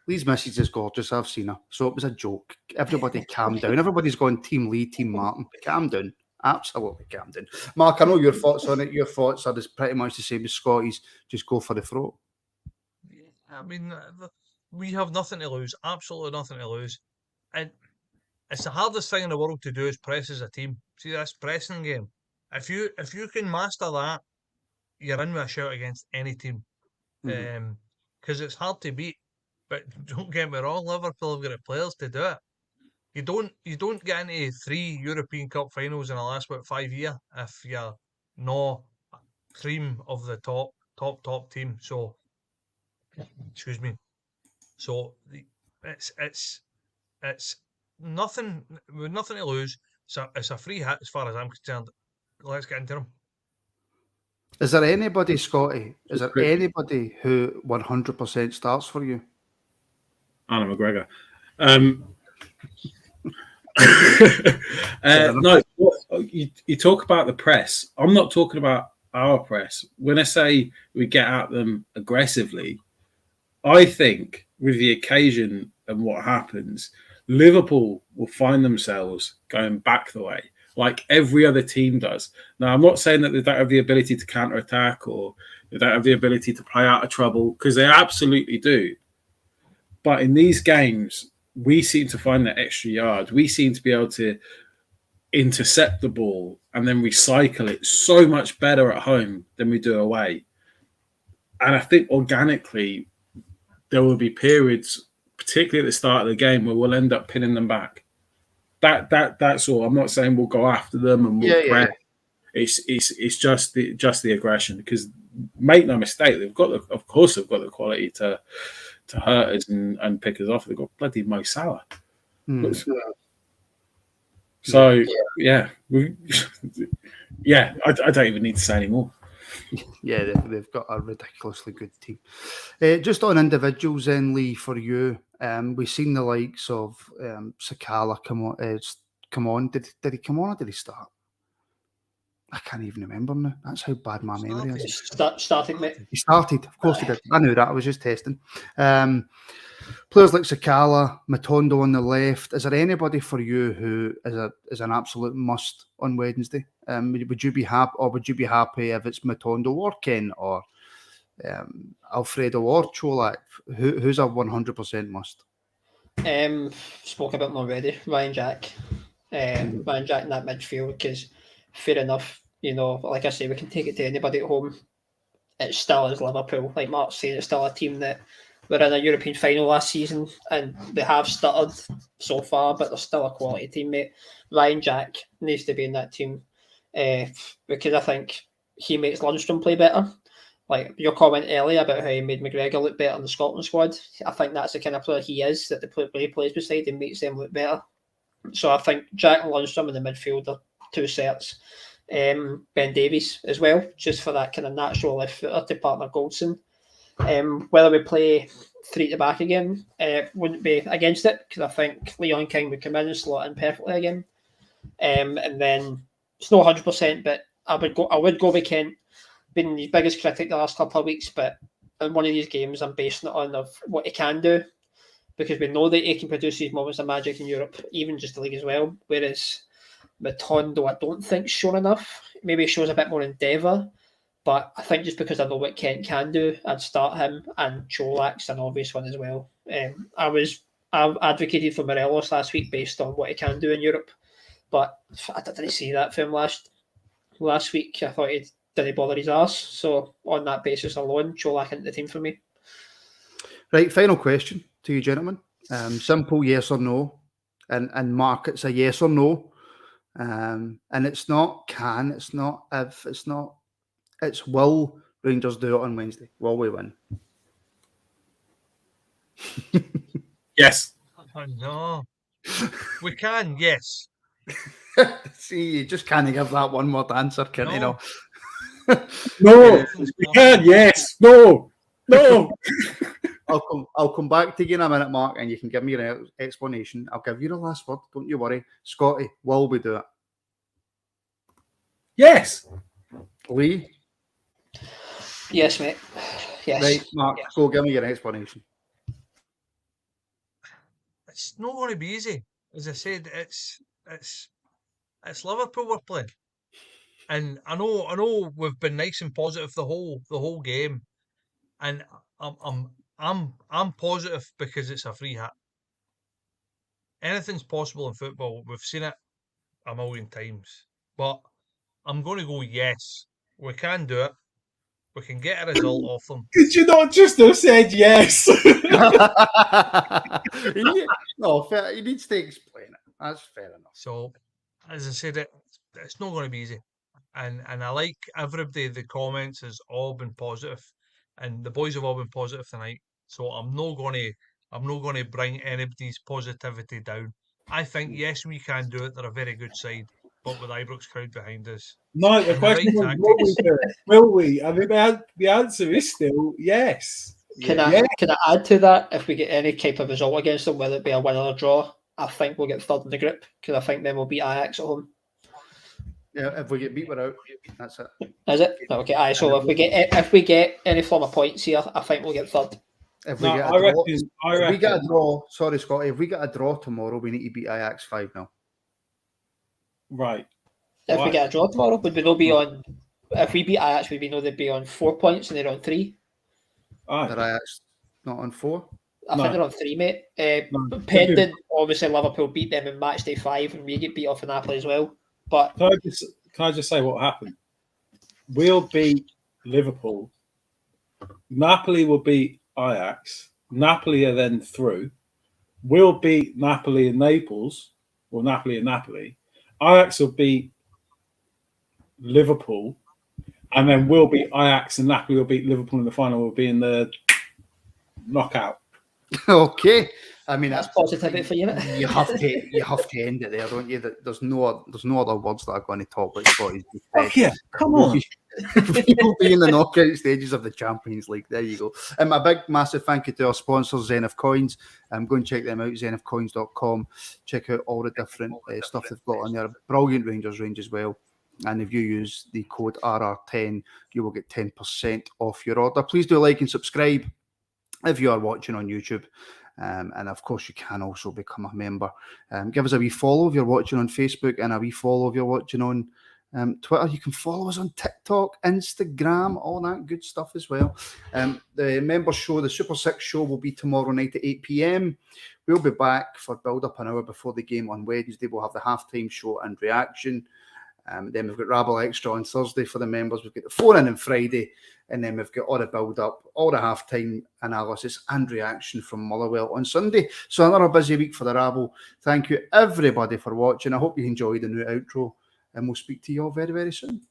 Lee's message is gorgeous. I've seen her, so it was a joke. Everybody, calm down. Everybody's going Team Lee, Team Martin. Calm down. Absolutely calm down. Mark, I know your thoughts on it. Your thoughts are just pretty much the same as Scotty's. Just go for the throat. I mean, we have nothing to lose. Absolutely nothing to lose. And it's the hardest thing in the world to do is press as a team. See, this pressing game. If you can master that, you're in with a shout against any team. Because it's hard to beat. But don't get me wrong, Liverpool have got the players to do it. You don't get into 3 European Cup finals in the last 5 years if you're not cream of the top team. So, excuse me. So it's nothing with nothing to lose. So it's a free hit as far as I'm concerned. Let's get into them. Is there anybody, Scotty? Is there anybody who 100% starts for you? Anna McGregor. No, you talk about the press. I'm not talking about our press. When I say we get at them aggressively, I think with the occasion and what happens, Liverpool will find themselves going back the way, like every other team does. Now, I'm not saying that they don't have the ability to counter-attack or they don't have the ability to play out of trouble, because they absolutely do. But in these games, we seem to find that extra yard. We seem to be able to intercept the ball and then recycle it so much better at home than we do away. And I think organically, there will be periods, particularly at the start of the game, where we'll end up pinning them back. That's all. I'm not saying we'll go after them and we'll press. It's just the aggression, because make no mistake, they've got the quality to hurt us and pick us off. They've got bloody Mo Salah. So I don't even need to say anymore. Yeah, they've got a ridiculously good team. Just on individuals then, Lee, for you, we've seen the likes of Sakala come on. Did he come on or did he start? I can't even remember now. That's how bad my memory is. Starting, mate. He started, of course he did. I knew that. I was just testing. Players like Sakala, Matondo on the left. Is there anybody for you who is an absolute must on Wednesday? Would you be happy, or would you be happy if it's Matondo or Ken or Alfredo or Cholak? Who's a 100% must? Spoke about them already. Ryan Jack in that midfield, because fair enough, like I say, we can take it to anybody at home. It still is Liverpool. Like Mark's saying, it's still a team that were in a European final last season and they have stuttered so far, but they're still a quality teammate. Ryan Jack needs to be in that team because I think he makes Lundstrom play better. Like your comment earlier about how he made McGregor look better in the Scotland squad, I think that's the kind of player he is, that the player he plays beside him makes them look better. So I think Jack and Lundstrom in the midfield are two sets. Ben Davies as well, just for that kind of natural left footer to partner Goldson. Whether we play three at the back again, wouldn't be against it, because I think Leon King would come in and slot in perfectly again. And then it's not 100%, but I would go with Kent. Been his biggest critic the last couple of weeks, but in one of these games, I'm basing it on of what he can do, because we know that he can produce these moments of magic in Europe, even just the league as well. Whereas Matondo, I don't think shown enough. Maybe he shows a bit more endeavour, but I think just because I know what Kent can do, I'd start him, and Cholak's an obvious one as well. I advocated for Morelos last week based on what he can do in Europe, but I didn't see that for him last week. I thought he didn't bother his arse. So on that basis alone, Cholak into the team for me. Right, final question to you, gentlemen. Simple yes or no, and Mark, it's a yes or no. And it's not can, it's not if, it's will Rangers do it on Wednesday? Will we win? Yes. Oh, no. We can, yes. See, you just can't give that one word answer, can you know? No, we can, yes. No. I'll come back to you in a minute, Mark, and you can give me your explanation. I'll give you the last word, don't you worry. Scotty, will we do it? Yes. Lee? Yes, mate. Yes. Right, Mark, yes. Go give me your explanation. It's not going to be easy. As I said, it's Liverpool we're playing. And I know we've been nice and positive the whole game. And I'm positive because it's a free hit. Anything's possible in football. We've seen it a million times. But I'm going to go yes. We can do it. We can get a result off them. Could you not just have said yes? No, fair, he needs to explain it. That's fair enough. So, as I said, it's not going to be easy. And I like everybody, the comments has all been positive, and the boys have all been positive tonight. So I'm not going to bring anybody's positivity down. I think yes, we can do it. They're a very good side, but with Ibrox crowd behind us. No, the And the question right is, will we tactics. do it? Will we? I mean, the answer is still yes. Can Yeah. I add to that? If we get any type of result against them, whether it be a win or a draw, I think we'll get third in the group because I think then we'll beat Ajax at home. Yeah, if we get beat, we're out. That's it. Is it? Okay, aye. So if we get any form of points here, I think we'll get third. If we No, get a I draw, reckon. if we get a draw, sorry, Scotty, if we get a draw tomorrow, we need to beat Ajax 5-0. Right. If Why? we get a draw tomorrow, would we not be on? If we beat Ajax, would we know they'd be on 4 points and they're on 3? Aye. Are Ajax not on 4? I No. think they're on 3, mate. No. Pending, obviously, Liverpool beat them in match day 5, and we get beat off in Napoli as well. But Can I just say what happened? We'll beat Liverpool. Napoli will beat Ajax. Napoli are then through. We'll beat Napoli and Naples. Well, Napoli and Napoli. Ajax will beat Liverpool. And then we'll beat Ajax and Napoli will beat Liverpool in the final. We'll be in the knockout. Okay. I mean, that's positivity for you. You have to end it there, don't you? There's no other words that are going to top what Scotty's just said. Yeah, come on. We'll be in the knockout stages of the Champions League. There you go. A big, massive thank you to our sponsors, Zenith Coins. Go and check them out, zenithcoins.com. Check out all the different stuff they've got on there. Brilliant Rangers range as well. And if you use the code RR10, you will get 10% off your order. Please do like and subscribe if you are watching on YouTube. And of course, you can also become a member. Give us a wee follow if you're watching on Facebook, and a wee follow if you're watching on Twitter. You can follow us on TikTok, Instagram, all that good stuff as well. The members show, the Super 6 show, will be tomorrow night at 8 p.m. We'll be back for build-up an hour before the game on Wednesday. We'll have the halftime show and reaction. Then we've got Rabble Extra on Thursday for the members. We've got the phone-in on Friday. And then we've got all the build-up, all the halftime analysis and reaction from Motherwell on Sunday. So another busy week for the Rabble. Thank you, everybody, for watching. I hope you enjoyed the new outro. And we'll speak to you all very, very soon.